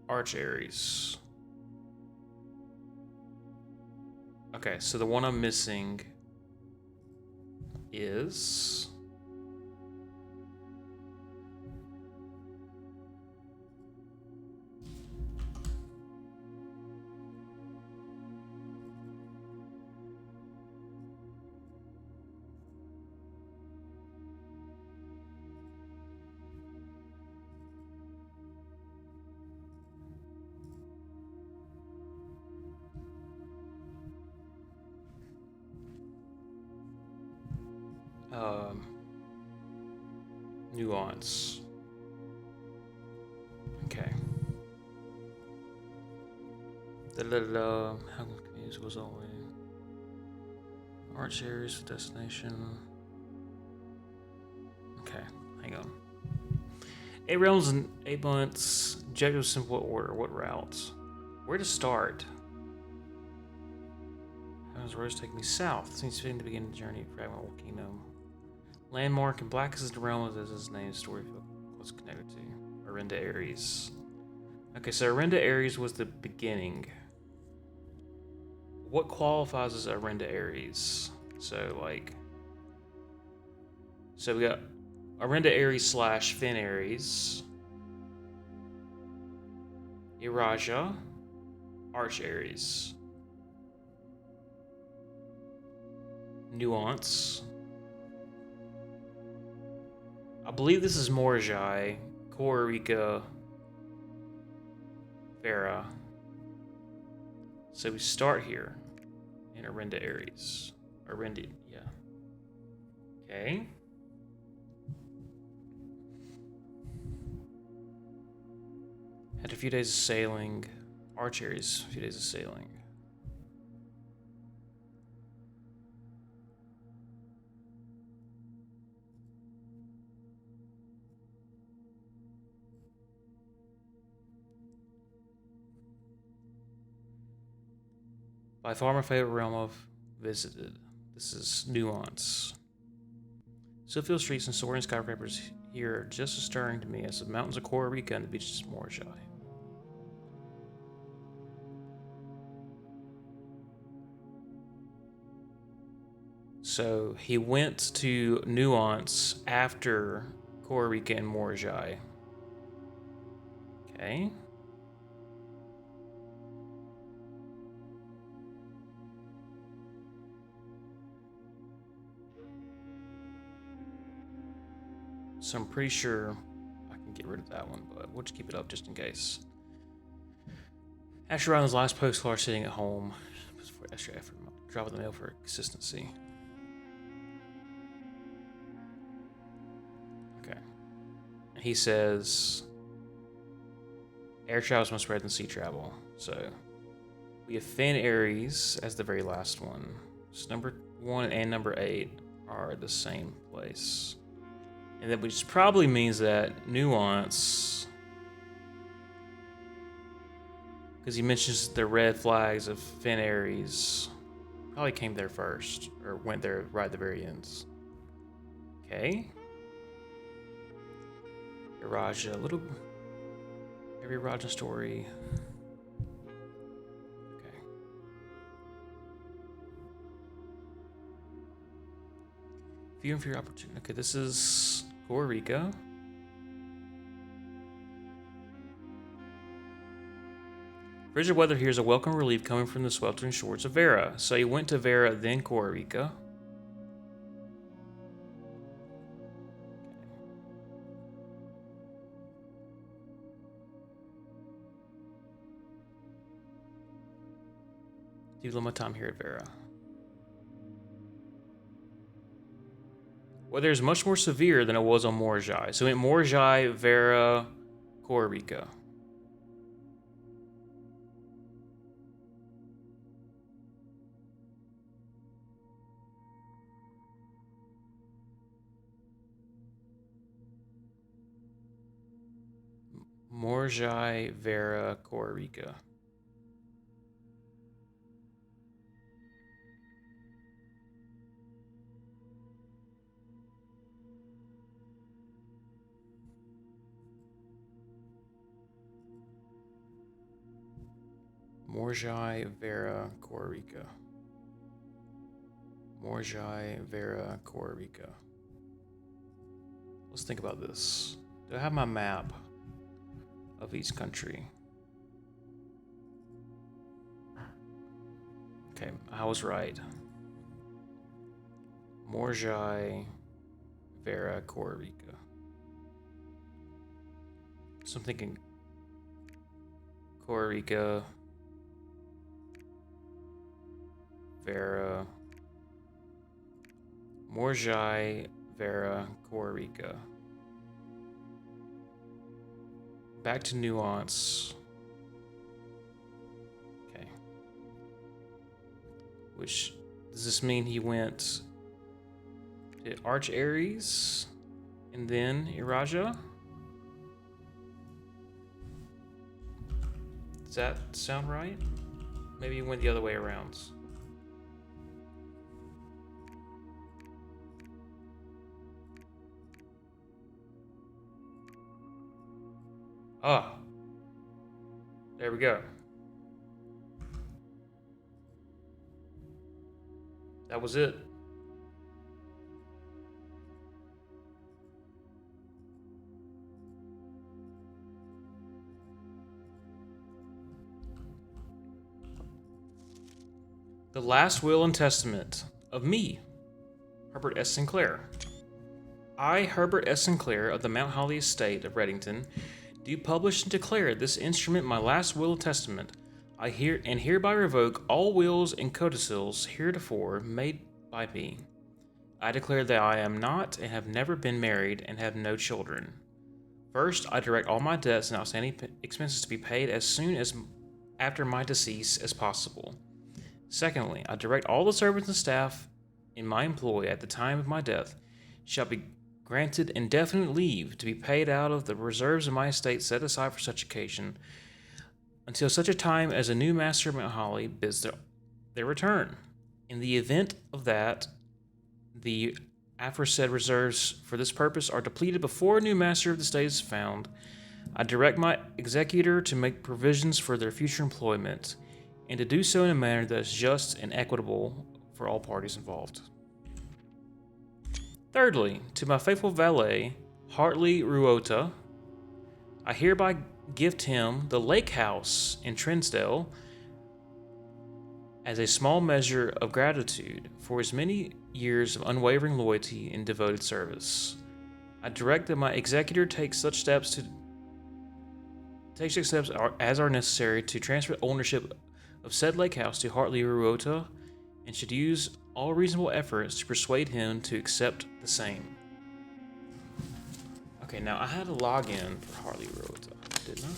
Arch Aries. Okay, so the one I'm missing is... Nuance. Okay. How confused was always. Arch Aries destination. Okay, hang on. 8 realms and 8 months. Objective simple order. What routes? Where to start? How does Rose take me south? Seems fitting to begin the journey of Fragment Kingdom. Landmark and Black is the realm as his name story was connected to. Arenda Aries. Okay, so Arenda Aries was the beginning. What qualifies as Arenda Aries? So like, so we got Arenda Aries / Finn Aries, Iraja, Arch Aries, Nuance. I believe this is Morjai, Korrika, Farah. So we start here in Arenda Aries. Arenda, yeah. Okay. Had a few days of sailing. Arch Aries, a few days of sailing. By far my favorite realm I've visited. This is Nuance. Silphiel streets and soaring skyscrapers here are just as stirring to me as the mountains of Korrika and the beaches of Morjai. So he went to Nuance after Korrika and Morjai. Okay. So I'm pretty sure I can get rid of that one, but we'll just keep it up just in case. Asher Island's last postcard sitting at home. Before Asher effort, dropping the mail for consistency. Okay. And he says, air travel is much better than sea travel. So we have Finn Aries as the very last one. So number 1 and number 8 are the same place. And that which probably means that Nuance, because he mentions the red flags of Finn Aries, probably came there first, or went there right at the very end. Okay. Iraja, every Iraja story. Okay. Viewing for your opportunity. Okay, this is Korrika. Frigid weather here is a welcome relief coming from the sweltering shores of Vera. So he went to Vera, then Korrika. Do a little more time here at Vera. Weather is much more severe than it was on Morjai. So in Morjai, Vera, Korrika. Morjai, Vera, Korrika. Morjai Vera Corrica. Morjai Vera Corrica. Let's think about this. Do I have my map of each country? Okay, I was right. Morjai Vera Corrica. So I'm thinking Corrica, Vera, Morjai Vera Corrica. Back to Nuance. Okay. Which, does this mean he went to Arch Ares and then Iraja? Does that sound right? Maybe he went the other way around. Ah, there we go. That was it. The Last Will and Testament of me, Herbert S. Sinclair. I, Herbert S. Sinclair of the Mount Holly Estate of Reddington, do publish and declare this instrument my last will and testament. I hereby revoke all wills and codicils heretofore made by me. I declare that I am not and have never been married and have no children. First, I direct all my debts and outstanding expenses to be paid as soon as after my decease as possible. Secondly, I direct all the servants and staff in my employ at the time of my death shall be granted indefinite leave to be paid out of the reserves of my estate set aside for such occasion until such a time as a new master of Mount Holly bids their return. In the event of that, the aforesaid reserves for this purpose are depleted before a new master of the estate is found. I direct my executor to make provisions for their future employment, and to do so in a manner that is just and equitable for all parties involved. Thirdly, to my faithful valet, Hartley Ruota, I hereby gift him the lake house in Trinsdale as a small measure of gratitude for his many years of unwavering loyalty and devoted service. I direct that my executor take such steps as are necessary to transfer ownership of said lake house to Hartley Ruota, and should use all reasonable efforts to persuade him to accept the same. Okay, now I had a login for Hartley Ruota, didn't I?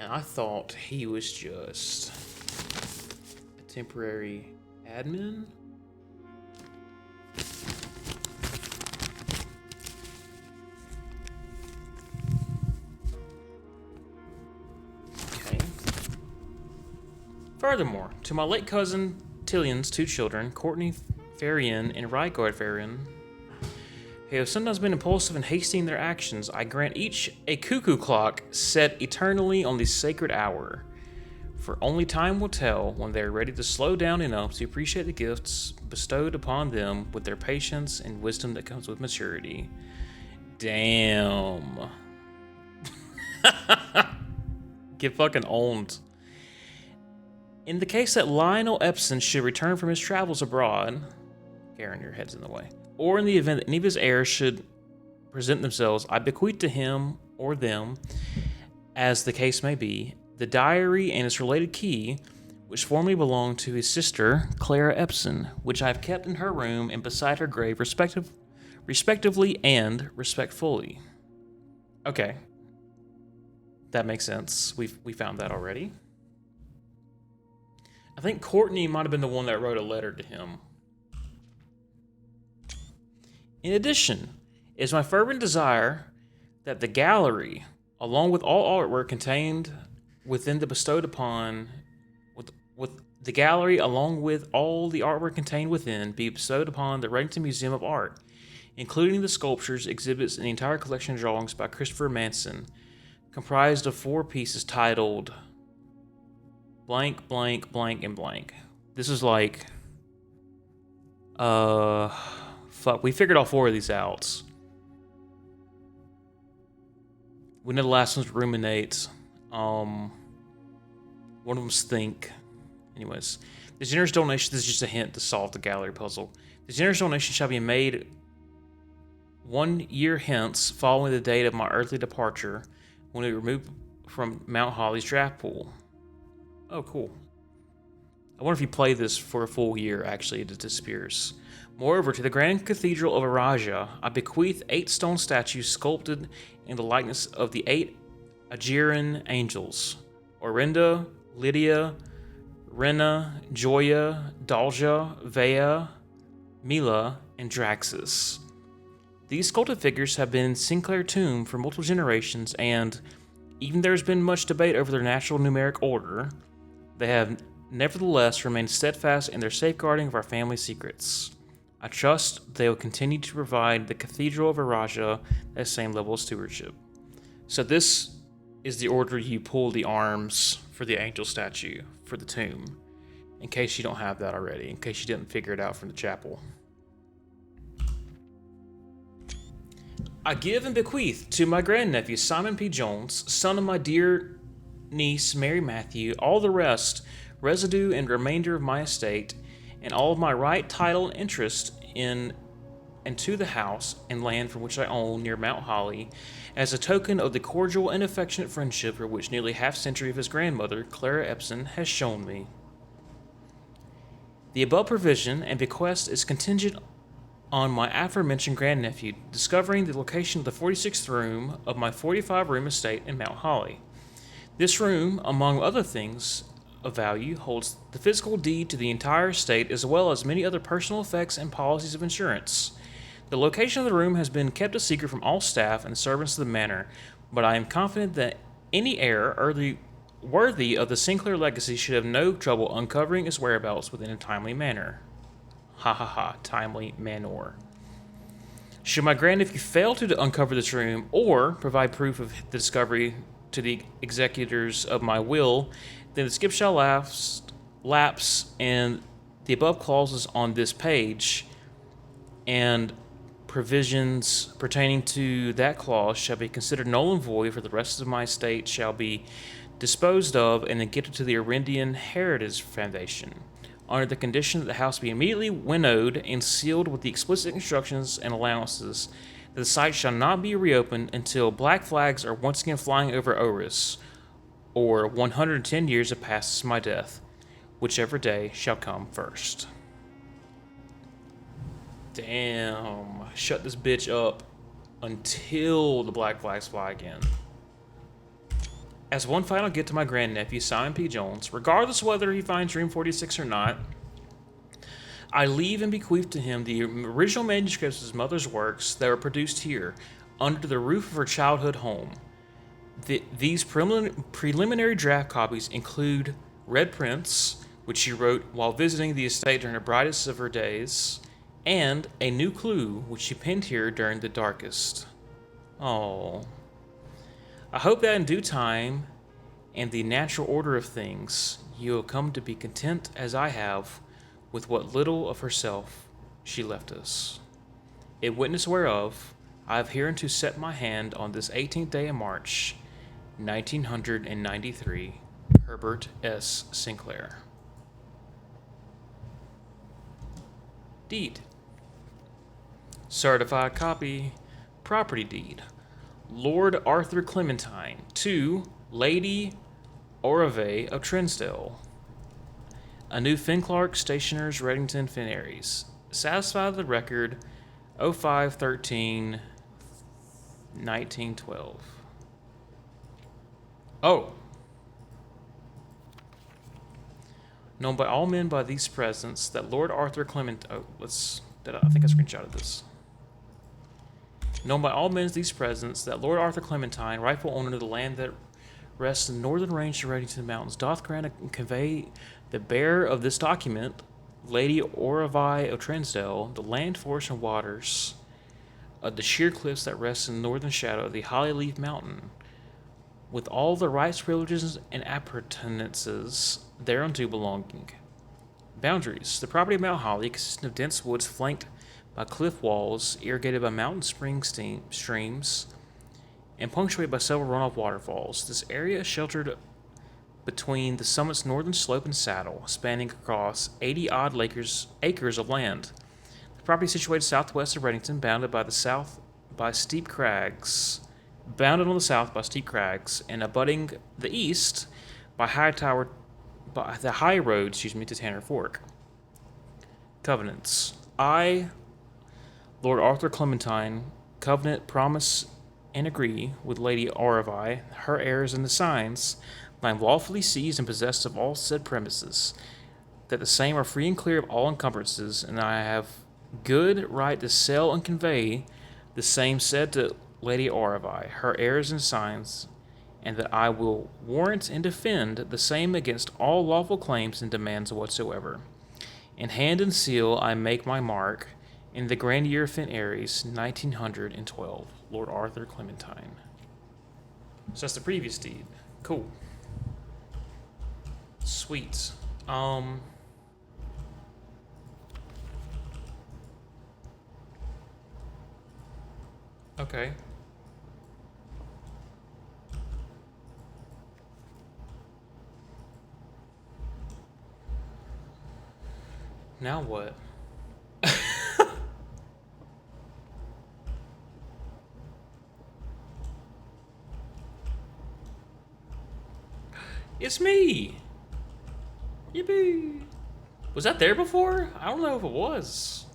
And I thought he was just a temporary admin. Furthermore, to my late cousin Tillion's two children, Courtney Farian and Rygard Farian, who have sometimes been impulsive and hasty in their actions, I grant each a cuckoo clock set eternally on the sacred hour. For only time will tell when they are ready to slow down enough to appreciate the gifts bestowed upon them with their patience and wisdom that comes with maturity. Damn. Get fucking owned. In the case that Lionel Epson should return from his travels abroad, Karen, your head's in the way, or in the event that any of his heirs should present themselves, I bequeath to him or them, as the case may be, the diary and its related key, which formerly belonged to his sister, Clara Epson, which I have kept in her room and beside her grave, respectively and respectfully. Okay. That makes sense. We found that already. I think Courtney might have been the one that wrote a letter to him. In addition, it is my fervent desire that the gallery, along with all artwork contained within the bestowed upon, with the gallery along with all the artwork contained within, be bestowed upon the Reddington Museum of Art, including the sculptures, exhibits, and the entire collection of drawings by Christopher Manson, comprised of 4 pieces titled blank, blank, blank, and blank. This is like, fuck, we figured all 4 of these out. We know the last one's Ruminate. One of them's Think. Anyways, the generous donation, this is just a hint to solve the gallery puzzle. The generous donation shall be made 1 year hence, following the date of my earthly departure, when we removed from Mount Holly's draft pool. Oh, cool. I wonder if you play this for a full year, actually, it disappears. Moreover, to the Grand Cathedral of Araja, I bequeath 8 stone statues sculpted in the likeness of the 8 Aegean angels: Orinda, Lydia, Rena, Joya, Dalja, Vea, Mila, and Draxus. These sculpted figures have been in Sinclair Tomb for multiple generations, and even there has been much debate over their natural numeric order, they have nevertheless remained steadfast in their safeguarding of our family secrets. I trust they will continue to provide the Cathedral of Araja that same level of stewardship. So this is the order you pull the arms for the angel statue for the tomb, in case you don't have that already, in case you didn't figure it out from the chapel. I give and bequeath to my grandnephew Simon P. Jones, son of my dear niece Mary Matthew, all the rest, residue and remainder of my estate, and all of my right, title, and interest in and to the house and land from which I own near Mount Holly, as a token of the cordial and affectionate friendship for which nearly half-century of his grandmother, Clara Epson, has shown me. The above provision and bequest is contingent on my aforementioned grandnephew discovering the location of the 46th room of my 45-room estate in Mount Holly. This room, among other things of value, holds the physical deed to the entire estate as well as many other personal effects and policies of insurance. The location of the room has been kept a secret from all staff and servants of the manor, but I am confident that any heir worthy of the Sinclair legacy should have no trouble uncovering its whereabouts within a timely manner. Ha ha ha, timely manner. Should my grandnephew fail to uncover this room or provide proof of the discovery to the executors of my will, then the skip shall lapse, and the above clauses on this page and provisions pertaining to that clause shall be considered null and void, for the rest of my estate shall be disposed of and then gifted to the Arindian Heritage Foundation, under the condition that the house be immediately winnowed and sealed with the explicit instructions and allowances that the site shall not be reopened until black flags are once again flying over Oris, or 110 years have passed since my death, whichever day shall come first. Damn. Shut this bitch up until the black flags fly again. As one final gift to my grandnephew, Simon P. Jones, regardless of whether he finds room 46 or not, I leave and bequeath to him the original manuscripts of his mother's works that were produced here, under the roof of her childhood home. These preliminary draft copies include Red Prince, which she wrote while visiting the estate during the brightest of her days, and A New Clue, which she penned here during the darkest. Oh. I hope that in due time, and the natural order of things, you will come to be content as I have with what little of herself she left us. In witness whereof, I have hereunto set my hand on this 18th day of March, 1993, Herbert S. Sinclair. Deed. Certified copy. Property deed. Lord Arthur Clementine to Lady Orave of Trinsdale. A new Finclark Stationers, Reddington, Finaries. Satisfied the record 05/13/1912. Oh. Known by all men by these presents that Lord Arthur Clement... Oh, I think I screenshotted this. Known by all men these presents that Lord Arthur Clementine, rightful owner of the land that rests in the northern range of Reddington Mountains, doth grant and convey the bearer of this document, Lady Oravai of Trinsdale, the land, forest, and waters of the sheer cliffs that rest in the northern shadow of the Hollyleaf Mountain, with all the rights, privileges, and appurtenances thereunto belonging. Boundaries. The property of Mount Holly, consisting of dense woods flanked by cliff walls, irrigated by mountain streams, and punctuated by several runoff waterfalls. This area is sheltered between the summit's northern slope and saddle, spanning across 80-odd acres of land. The property is situated southwest of Reddington, bounded on the south by steep crags, and abutting the east by the high road, to Tanner Fork. Covenants. I, Lord Arthur Clementine, covenant, promise, and agree with Lady Aurevi, her heirs and the signs, that I am lawfully seized and possessed of all said premises, that the same are free and clear of all encumbrances, and I have good right to sell and convey the same said to Lady Aurevi, her heirs and signs, and that I will warrant and defend the same against all lawful claims and demands whatsoever. In hand and seal I make my mark, in the grand year of Finn Aries, 1912, Lord Arthur Clementine. So that's the previous deed. Cool. Sweet. Okay. Now what? It's me! Yippee! Was that there before? I don't know if it was.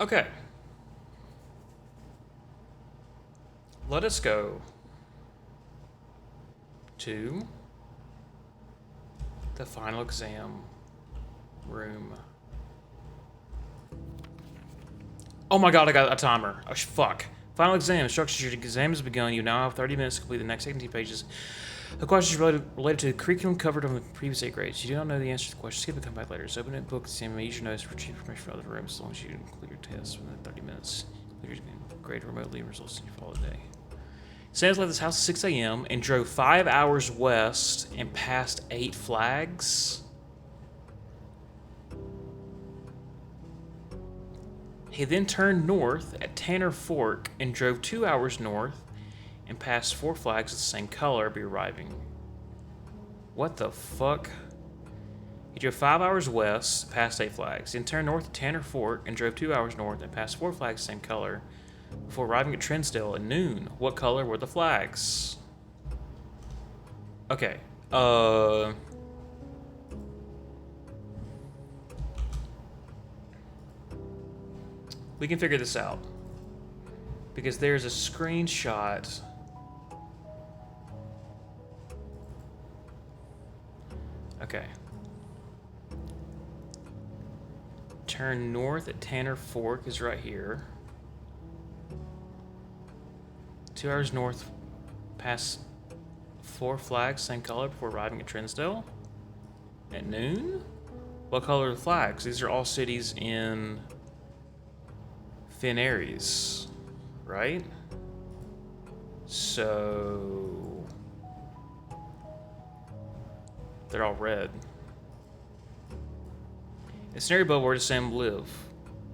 Okay. Let us go to the final exam room. Oh my god, I got a timer. Oh, fuck. Final exam. Instructions. Your exam has begun. You now have 30 minutes to complete the next 17 pages. The questions related to the curriculum covered on the previous 8 grades. You do not know the answer to the question. Skip and come back later. Just open it, book, examine, use your notes for retrieve information from other rooms as long as you complete your tests within 30 minutes. Clear your grade remotely and results in your follow day. Sanders left his house at 6 a.m. and drove 5 hours west and passed 8 flags. He then turned north at Tanner Fork and drove 2 hours north and passed 4 flags of the same color, be arriving. What the fuck? He drove 5 hours west, passed 8 flags, then turned north at Tanner Fork and drove 2 hours north and passed 4 flags of the same color before arriving at Trinsdale at noon. What color were the flags? Okay. We can figure this out. Because there's a screenshot. Okay. Turn north at Tanner Fork is right here. 2 hours north, past 4 flags, same color, before arriving at Trinsdale at noon? What color are the flags? These are all cities in Finn Aries, right? So they're all red. It's an area above where Sam live,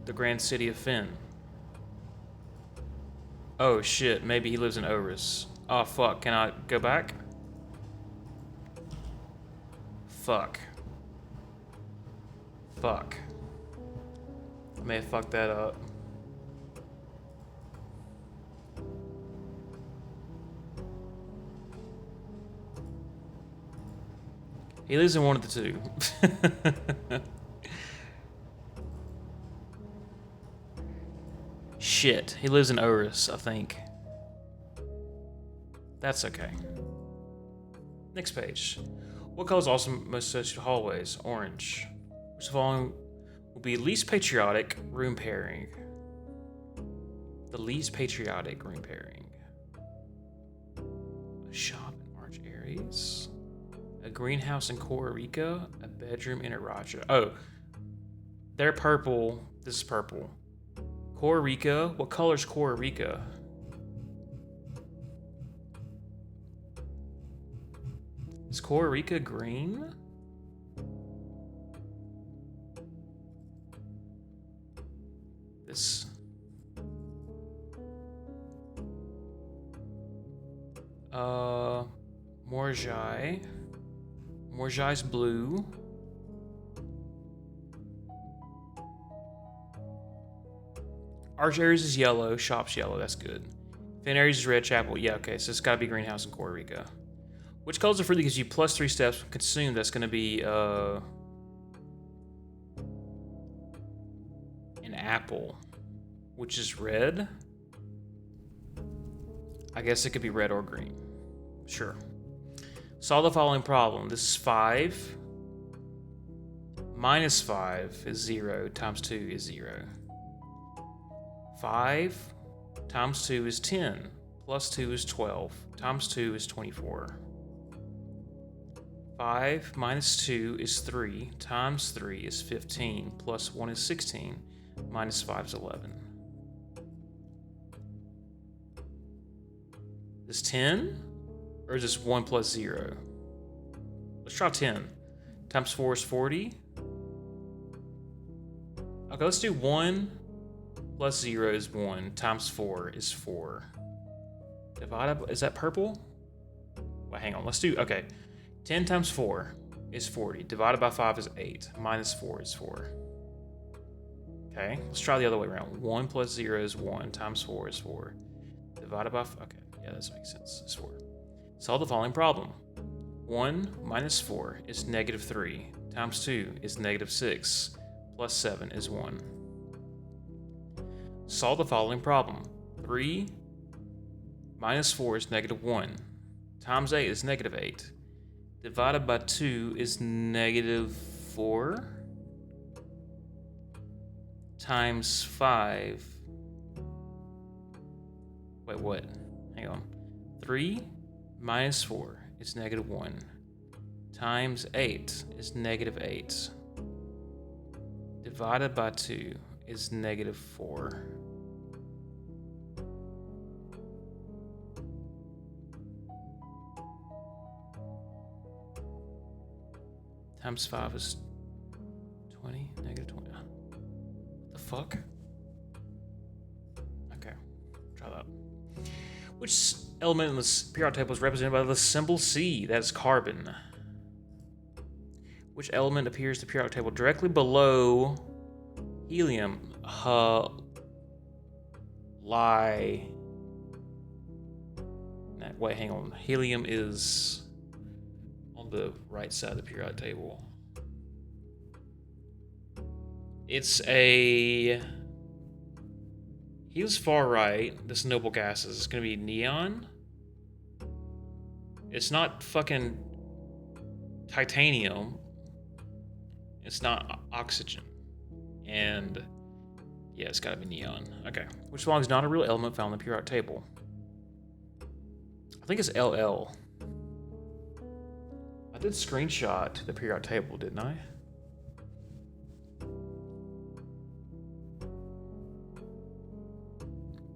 the grand city of Finn. Oh shit, maybe he lives in Oris. Oh fuck, can I go back? Fuck. Fuck. I may have fucked that up. He lives in one of the two. Shit, he lives in Oris, I think. That's okay. Next page. What color is also most associated with hallways? Orange. Which of the following will be least patriotic room pairing? The least patriotic room pairing. A shop in March Aries. A greenhouse in Costa Rica, a bedroom in Araja. Oh, they're purple. This is purple. Costa Rica. What color's Costa Rica? Is Costa Rica green? This. Morjai. Morjai's blue. Arch Aries is yellow. Shop's yellow. That's good. Fan Aries is red. Chapel. Yeah, okay. So it's got to be greenhouse in Costa Rica. Which colors are fruit that gives you plus 3 steps when consumed? That's going to be an apple, which is red. I guess it could be red or green. Sure. Solve the following problem. This is 5. Minus 5 is 0. Times 2 is 0. 5 times 2 is 10. Plus 2 is 12. Times 2 is 24. 5 minus 2 is 3. Times 3 is 15. Plus 1 is 16. Minus 5 is 11. Is 10? Or is this 1 plus 0? Let's try 10. Times 4 is 40. Okay, let's do 1 plus 0 is 1. Times 4 is 4. Divided by, is that purple? Well, hang on, let's do, okay. 10 times 4 is 40. Divided by 5 is 8. Minus 4 is 4. Okay, let's try the other way around. 1 plus 0 is 1. Times 4 is 4. Divided by, okay, yeah, that makes sense. It's 4. Solve the following problem. 1 minus 4 is negative 3. Times 2 is negative 6. Plus 7 is 1. Solve the following problem. 3 minus 4 is negative 1. Times 8 is negative 8. Divided by 2 is negative 4. Times 5. Wait, what? Hang on. 3 minus 4 is negative 1. Times 8 is negative 8. Divided by 2 is negative 4. Times 5 is 20, negative 20. What the fuck? Okay, try that. Which element in the periodic table is represented by the symbol C? That is carbon. Which element appears in the periodic table directly below helium? Wait, hang on. Helium is on the right side of the periodic table. It's a... Helium's far right. This noble gases. It's gonna be neon. It's not fucking titanium. It's not oxygen. And yeah, it's gotta be neon. Okay. Which belongs not a real element found in the periodic table? I think it's LL. I did screenshot the periodic table, didn't I?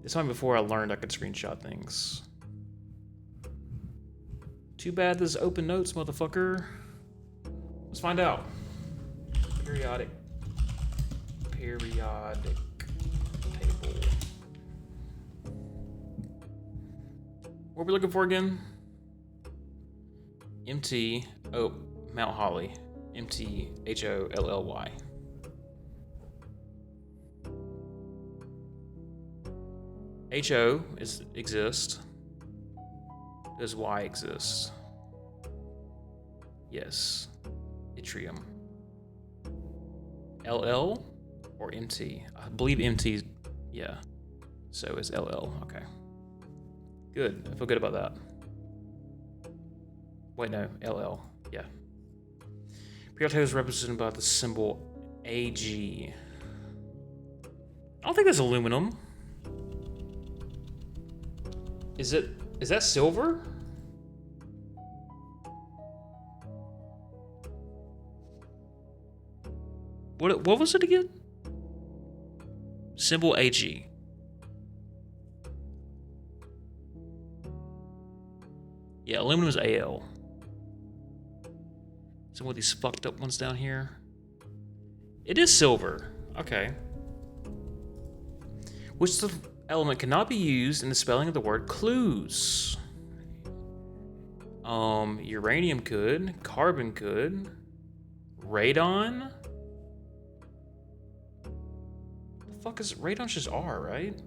This time before I learned I could screenshot things. Too bad this is open notes, motherfucker. Let's find out. Periodic table. What are we looking for again? MT, oh, Mount Holly. MTHOLLY. HO exists. Does Y exist? Yes. Yttrium. LL or MT? I believe MT, yeah. So is LL, okay. Good, I feel good about that. Wait, no, LL, yeah. Periodic table is represented by the symbol AG. I don't think that's aluminum. Is that silver? What was it again? Symbol AG. Yeah, aluminum is AL. Some of these fucked up ones down here. It is silver. Okay. Which element cannot be used in the spelling of the word clues? Uranium could. Carbon could. Radon? The fuck is radon's just R, right?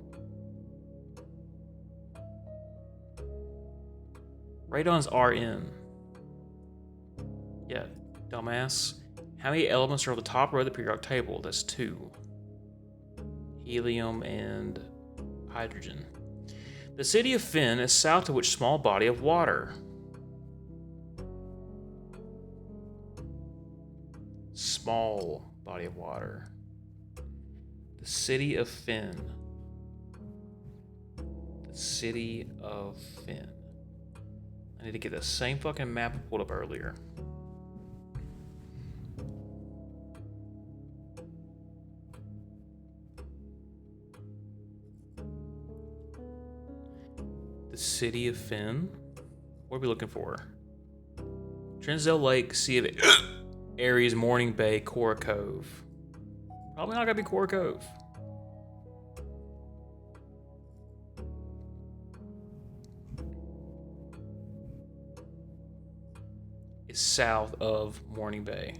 Radon's RN. Yeah, dumbass. How many elements are on the top row of the periodic table? That's 2. Helium and hydrogen. The city of Finn is south of which small body of water? Small body of water. The city of Finn. The city of Finn. I need to get the same fucking map I pulled up earlier. The city of Finn? What are we looking for? Trinzel Lake, Sea of Aries, Morning Bay, Cora Cove. Probably not gonna be Cora Cove. It's south of Morning Bay.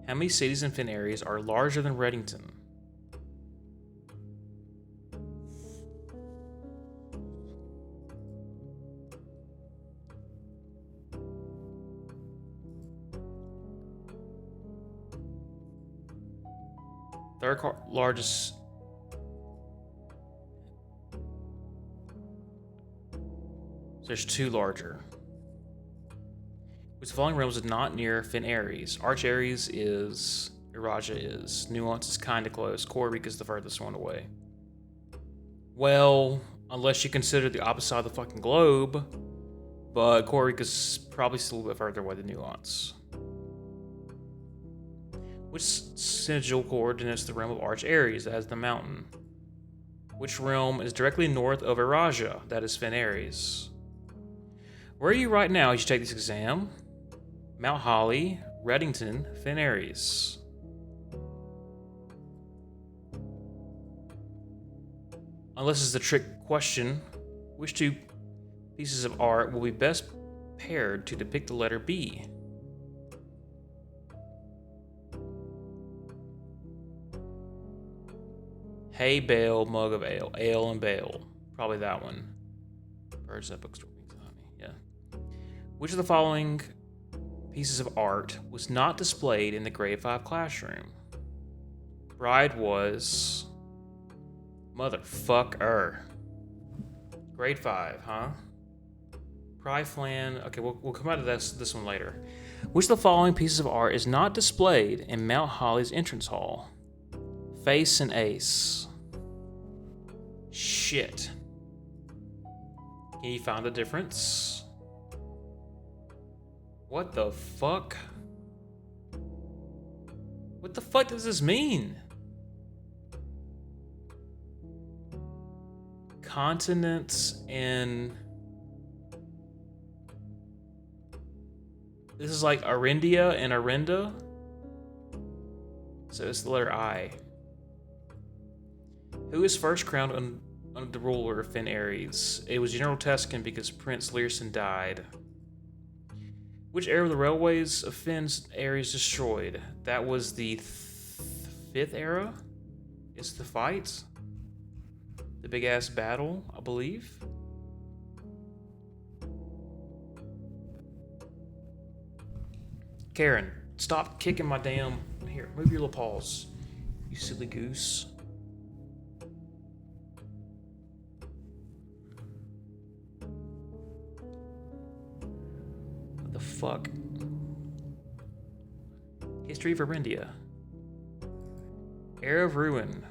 How many cities in Finn Aries are larger than Reddington? Third largest. So there's 2 larger. Which the following realms is not near Finn Aries? Arch Aries is. Iraja is. Nuance is kinda close. Korvik is the furthest one away. Well, unless you consider the opposite side of the fucking globe, but Korvik is probably still a little bit further away than Nuance. Which sigil coordinates the realm of Arch Aries? That is the mountain. Which realm is directly north of Iraja? That is Finn Aries. Where are you right now as you take this exam? Mount Holly, Reddington, Finn Aries. Unless it's a trick question, which 2 pieces of art will be best paired to depict the letter B? Hay, bale, mug of ale. Ale and bale. Probably that one. Birds that bookstore. Yeah. Which of the following pieces of art was not displayed in the grade 5 classroom? Bride was. Motherfucker. Grade 5, huh? Pry flan. Okay, we'll come out of this one later. Which of the following pieces of art is not displayed in Mount Holly's entrance hall? Face and ace. Shit. Can you find the difference? What the fuck? What the fuck does this mean? Continents and... This is like Arindia and Arinda. So it's the letter I. Who is first crowned under the ruler of Finn Aries? It was General Teskin because Prince Learson died. Which era of the railways of Finn's Aries destroyed? That was the 5th era? It's the fight? The big ass battle, I believe? Karen, stop kicking my damn... Here, move your little paws. You silly goose. What the fuck? History of Arindia. Era of Ruin.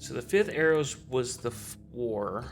So the fifth arrows was the war.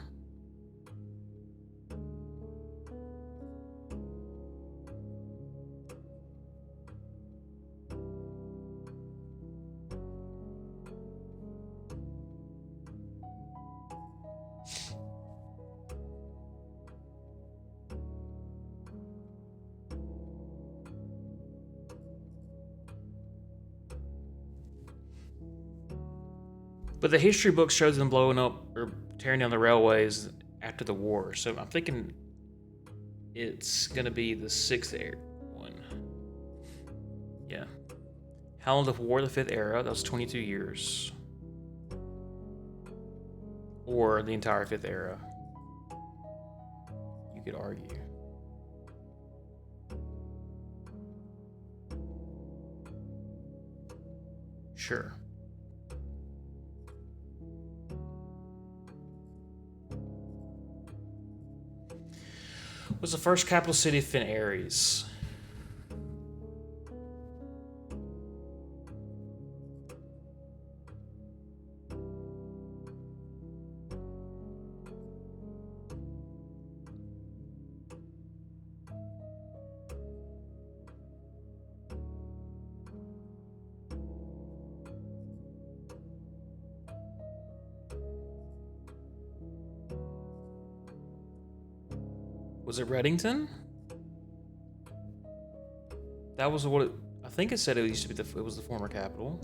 But the history book shows them blowing up or tearing down the railways after the war. So I'm thinking it's going to be the sixth one. Yeah. How long the war, the fifth era? That was 22 years. Or the entire fifth era. You could argue. Sure. Was the first capital city of Finn Ares? Was it Reddington? That was what I think it said. It used to be it was the former capital.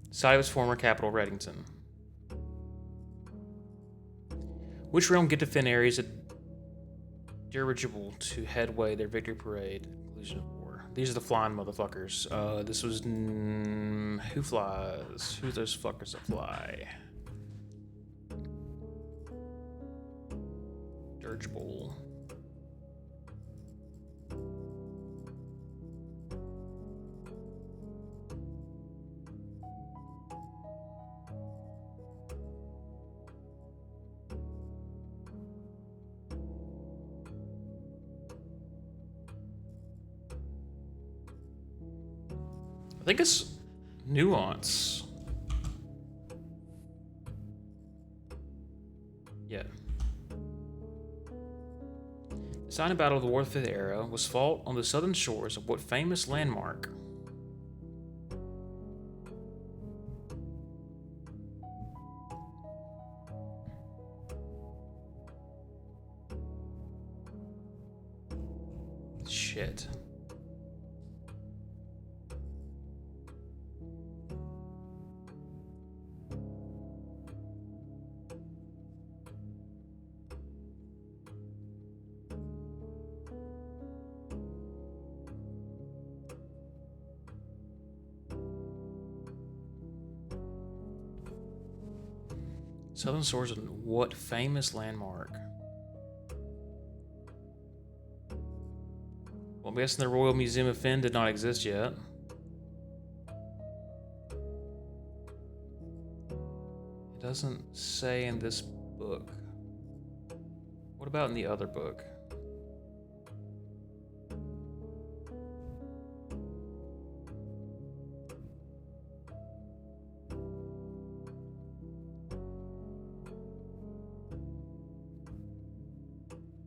Saiba's former capital, Reddington. Which realm get to Finn Ares a dirigible to headway their victory parade? Conclusion of war. These are the flying motherfuckers. This was who flies? Who's those fuckers that fly? Dirigible. I think it's Nuance. Yeah. The sign of battle of the War of the Fifth Era was fought on the southern shores of what famous landmark? Shit. Southern shores of what famous landmark? Well, I'm guessing the Royal Museum of Finn did not exist yet. It doesn't say in this book. What about in the other book?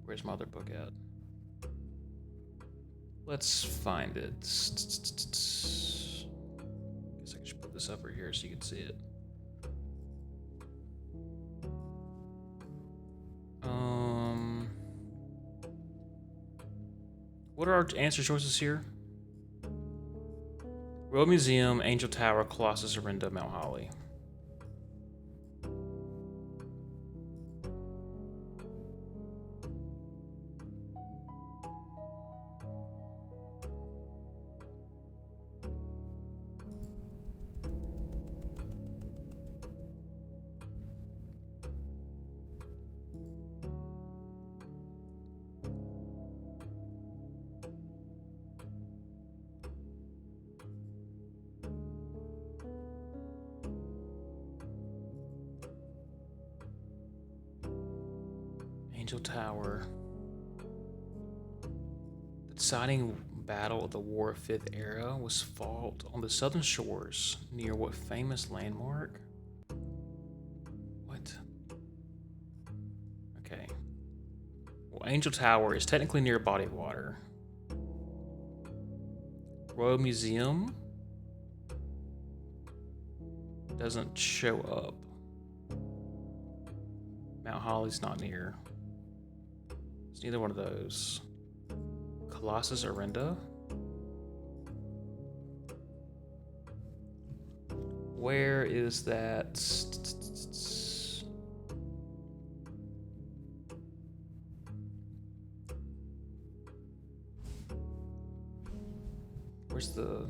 Where's my other book at? Let's find it. Guess I should put this up right here so you can see it. What are our answer choices here? Royal Museum, Angel Tower, Colossus, Orinda, Mount Holly. Angel Tower. The deciding battle of the War of Fifth Era was fought on the southern shores near what famous landmark? What? Okay. Well, Angel Tower is technically near a body of water. Royal Museum doesn't show up. Mount Holly's not near. It's neither one of those. Colossus Arinda? Where is that? Where's the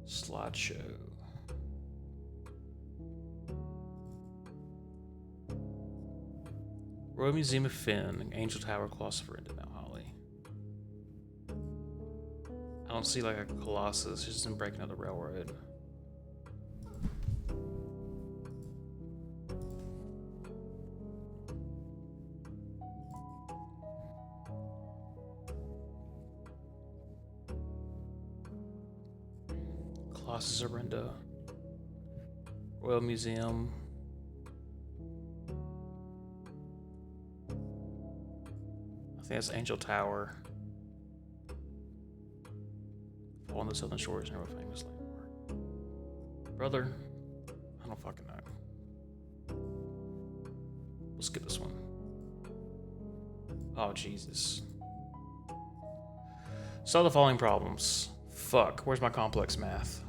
slideshow? Royal Museum of Finn, Angel Tower, Colossus Arinda, Mount Holly. I don't see like a Colossus, it's just in breaking out the railroad. Colossus Arinda. Royal Museum. I think that's Angel Tower. On the southern shores near a famous landmark. Brother, I don't fucking know. We'll skip this one. Oh, Jesus. Solve the following problems. Fuck, where's my complex math?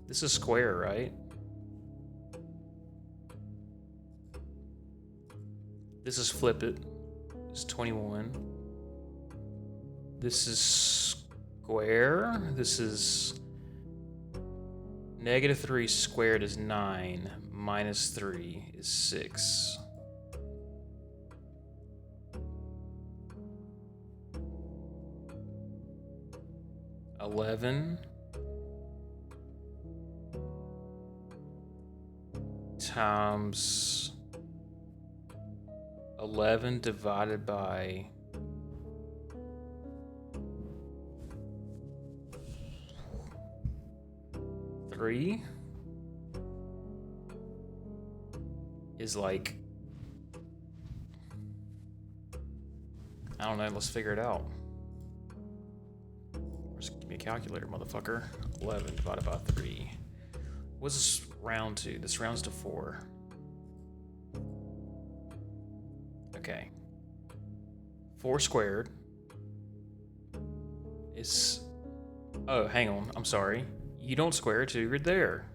This is square, right? This is flip it. It's 21. This is square. This is -3 squared is 9. -3 is 6. $11 times 11 divided by 3 is like, I don't know, let's figure it out. Just give me a calculator, motherfucker. 11 divided by 3. What's this round to? This rounds to 4. Okay. 4 squared is... Oh, hang on. I'm sorry. You don't square it till you're there.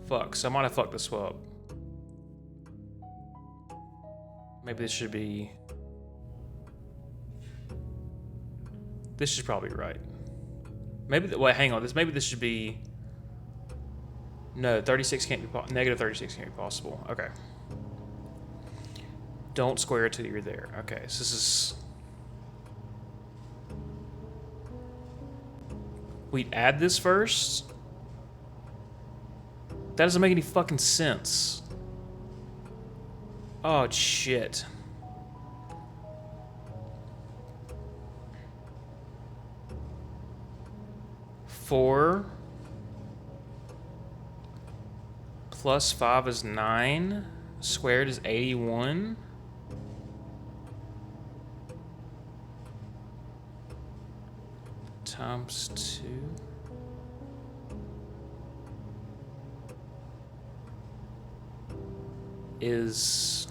Fuck. So I might have fucked this up. Maybe this should be... This is probably right. Maybe... Wait, hang on. Maybe this should be... No, 36 can't be... Negative 36 can't be possible. Okay. Don't square it till you're there. Okay, so this is... We add this first? That doesn't make any fucking sense. Oh, shit. Four plus 5 is 9. Squared is 81. Times 2. Is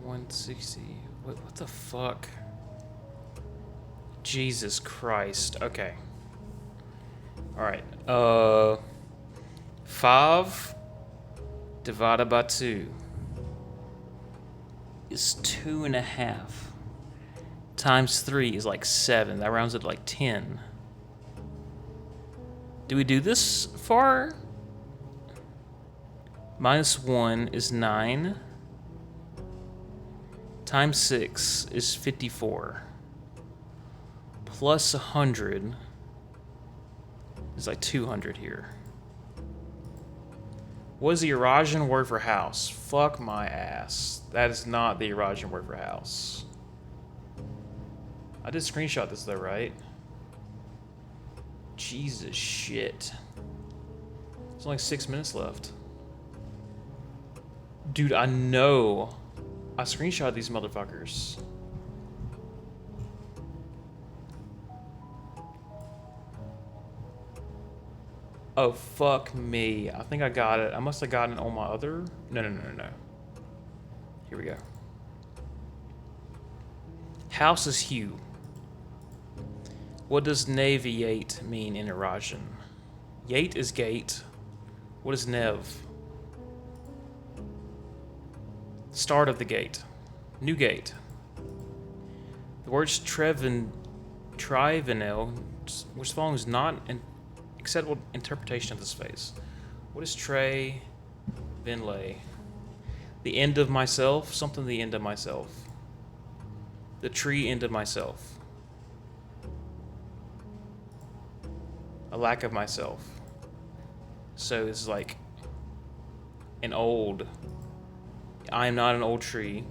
160. What the fuck? Jesus Christ. Okay. Alright. 5 divided by 2 is 2.5. Times 3 is like 7. That rounds it to like 10. Do we do this far? -1 is 9. times 6 is 54. Plus 100 is like 200 here. What is the Eurasian word for house? Fuck my ass. That is not the Eurasian word for house. I did screenshot this though, right? Jesus shit. There's only 6 minutes left. Dude, I know. I screenshot these motherfuckers. Oh, fuck me. I think I got it. I must have gotten it on my other... No. Here we go. House is hue. What does neviate mean in Eurasian? Yate is gate. What is nev? Start of the gate. New gate. The words trivenel, which follows not an acceptable interpretation of this phrase. What is tre venle? The end of myself, something the end of myself. The tree end of myself. A lack of myself. So it's like an old. I am not an old tree.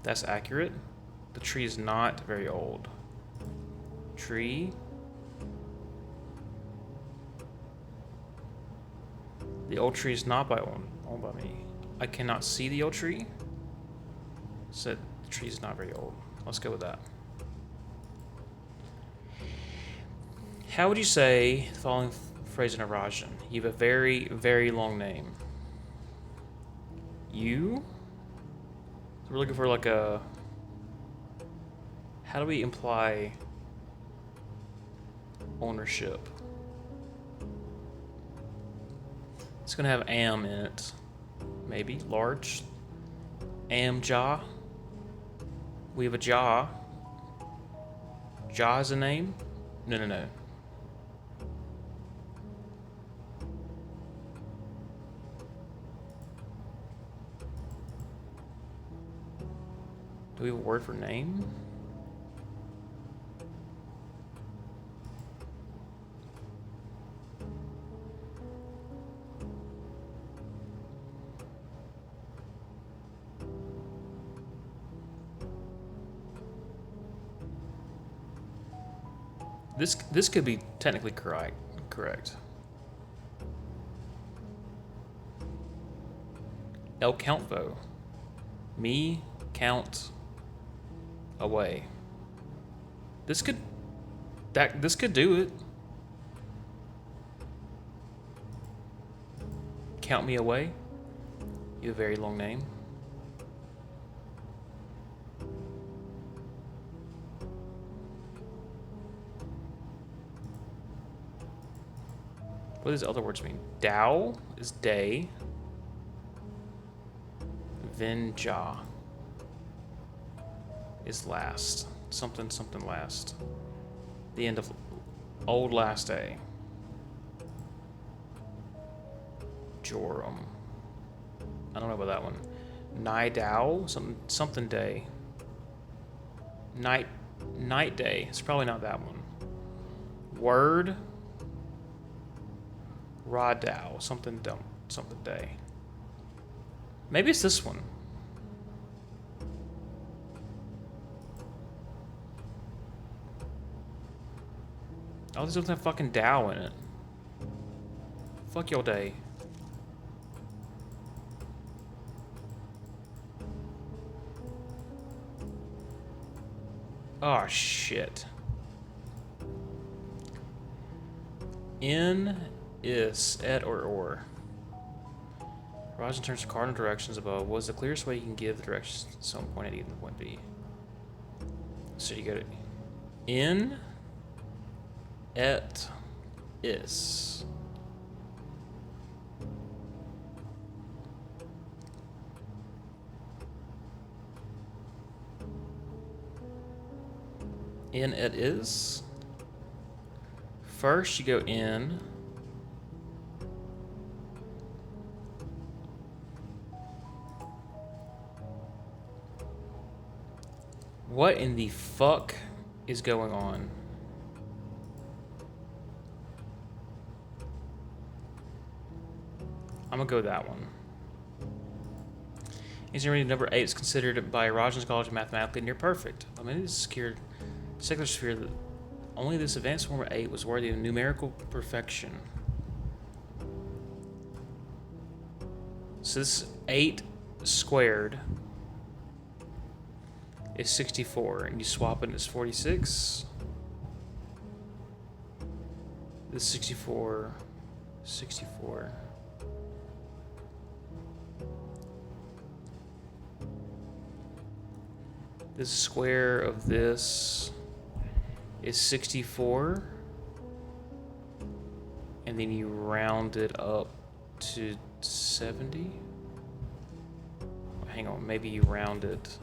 That's accurate. The tree is not very old. Tree. The old tree is not owned by me. I cannot see the old tree. Said the tree is not very old. Let's go with that. How would you say the following phrase in Eurasian? You have a very, very long name. You? So we're looking for like a... How do we imply ownership? It's gonna have am in it. Maybe. Large. Am jaw. We have a jaw. Jaw is a name? No. Do we have a word for name? This could be technically correct. El countvo. Me count away. This could do it. Count me away. You have a very long name. What does other words mean? Dao is day. Venja is last. Something last. The end of old last day. Joram. I don't know about that one. Nai Dao, something day. Night day. It's probably not that one. Word. Radao, something day. Maybe it's this one. Oh, this doesn't have fucking Dow in it. Fuck your day. Oh, shit. In, is, et, or. Rise in terms of cardinal directions above. What is the clearest way you can give the directions to some point A to point B? So you go to in, et, is. In, et, is. First you go in. What in the fuck is going on? I'm gonna go with that one. Engineering number 8 is considered by Rogers College mathematically near perfect. I mean, it is secured secular sphere that only this advanced form of 8 was worthy of numerical perfection. So this 8 squared is 64, and you swap it, it's 46. This 64, 64. The square of this is 64, and then you round it up to 70. Hang on, maybe you round it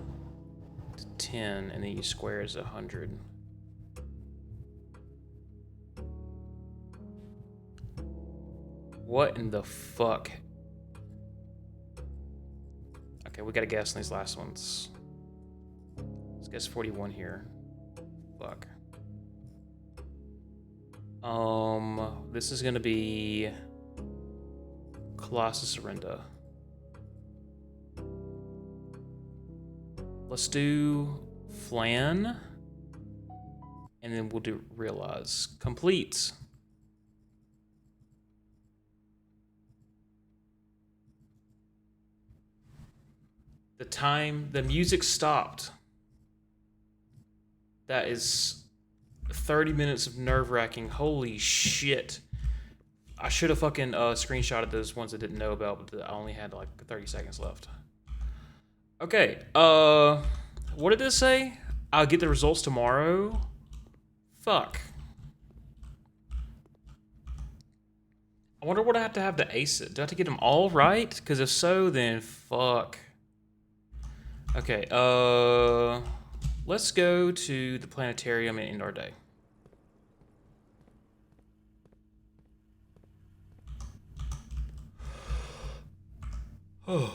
to 10, and then you square is 100. What in the fuck? Okay, we gotta guess on these last ones. Let's guess 41 here. Fuck. This is gonna be Colossus Orenda. Let's do Flan, and then we'll do Realize. Complete. The music stopped. That is 30 minutes of nerve-wracking. Holy shit. I should have fucking screenshotted those ones I didn't know about, but I only had like 30 seconds left. Okay, what did this say? I'll get the results tomorrow? Fuck. I wonder what I have to ace it. Do I have to get them all right? Because if so, then fuck. Okay, let's go to the planetarium and end our day. Oh.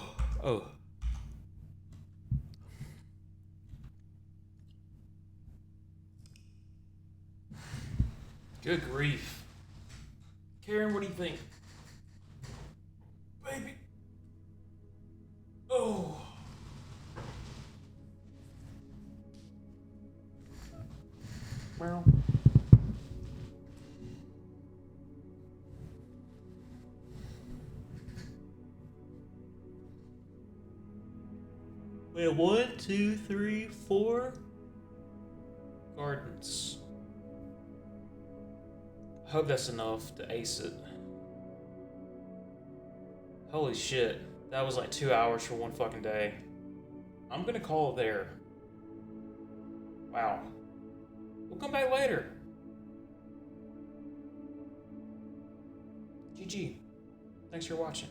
Good grief. Karen, what do you think? Baby. Oh. Well. We have 1, 2, 3, 4 gardens. I hope that's enough to ace it. Holy shit. That was like 2 hours for one fucking day. I'm gonna call it there. Wow. We'll come back later. GG. Thanks for watching.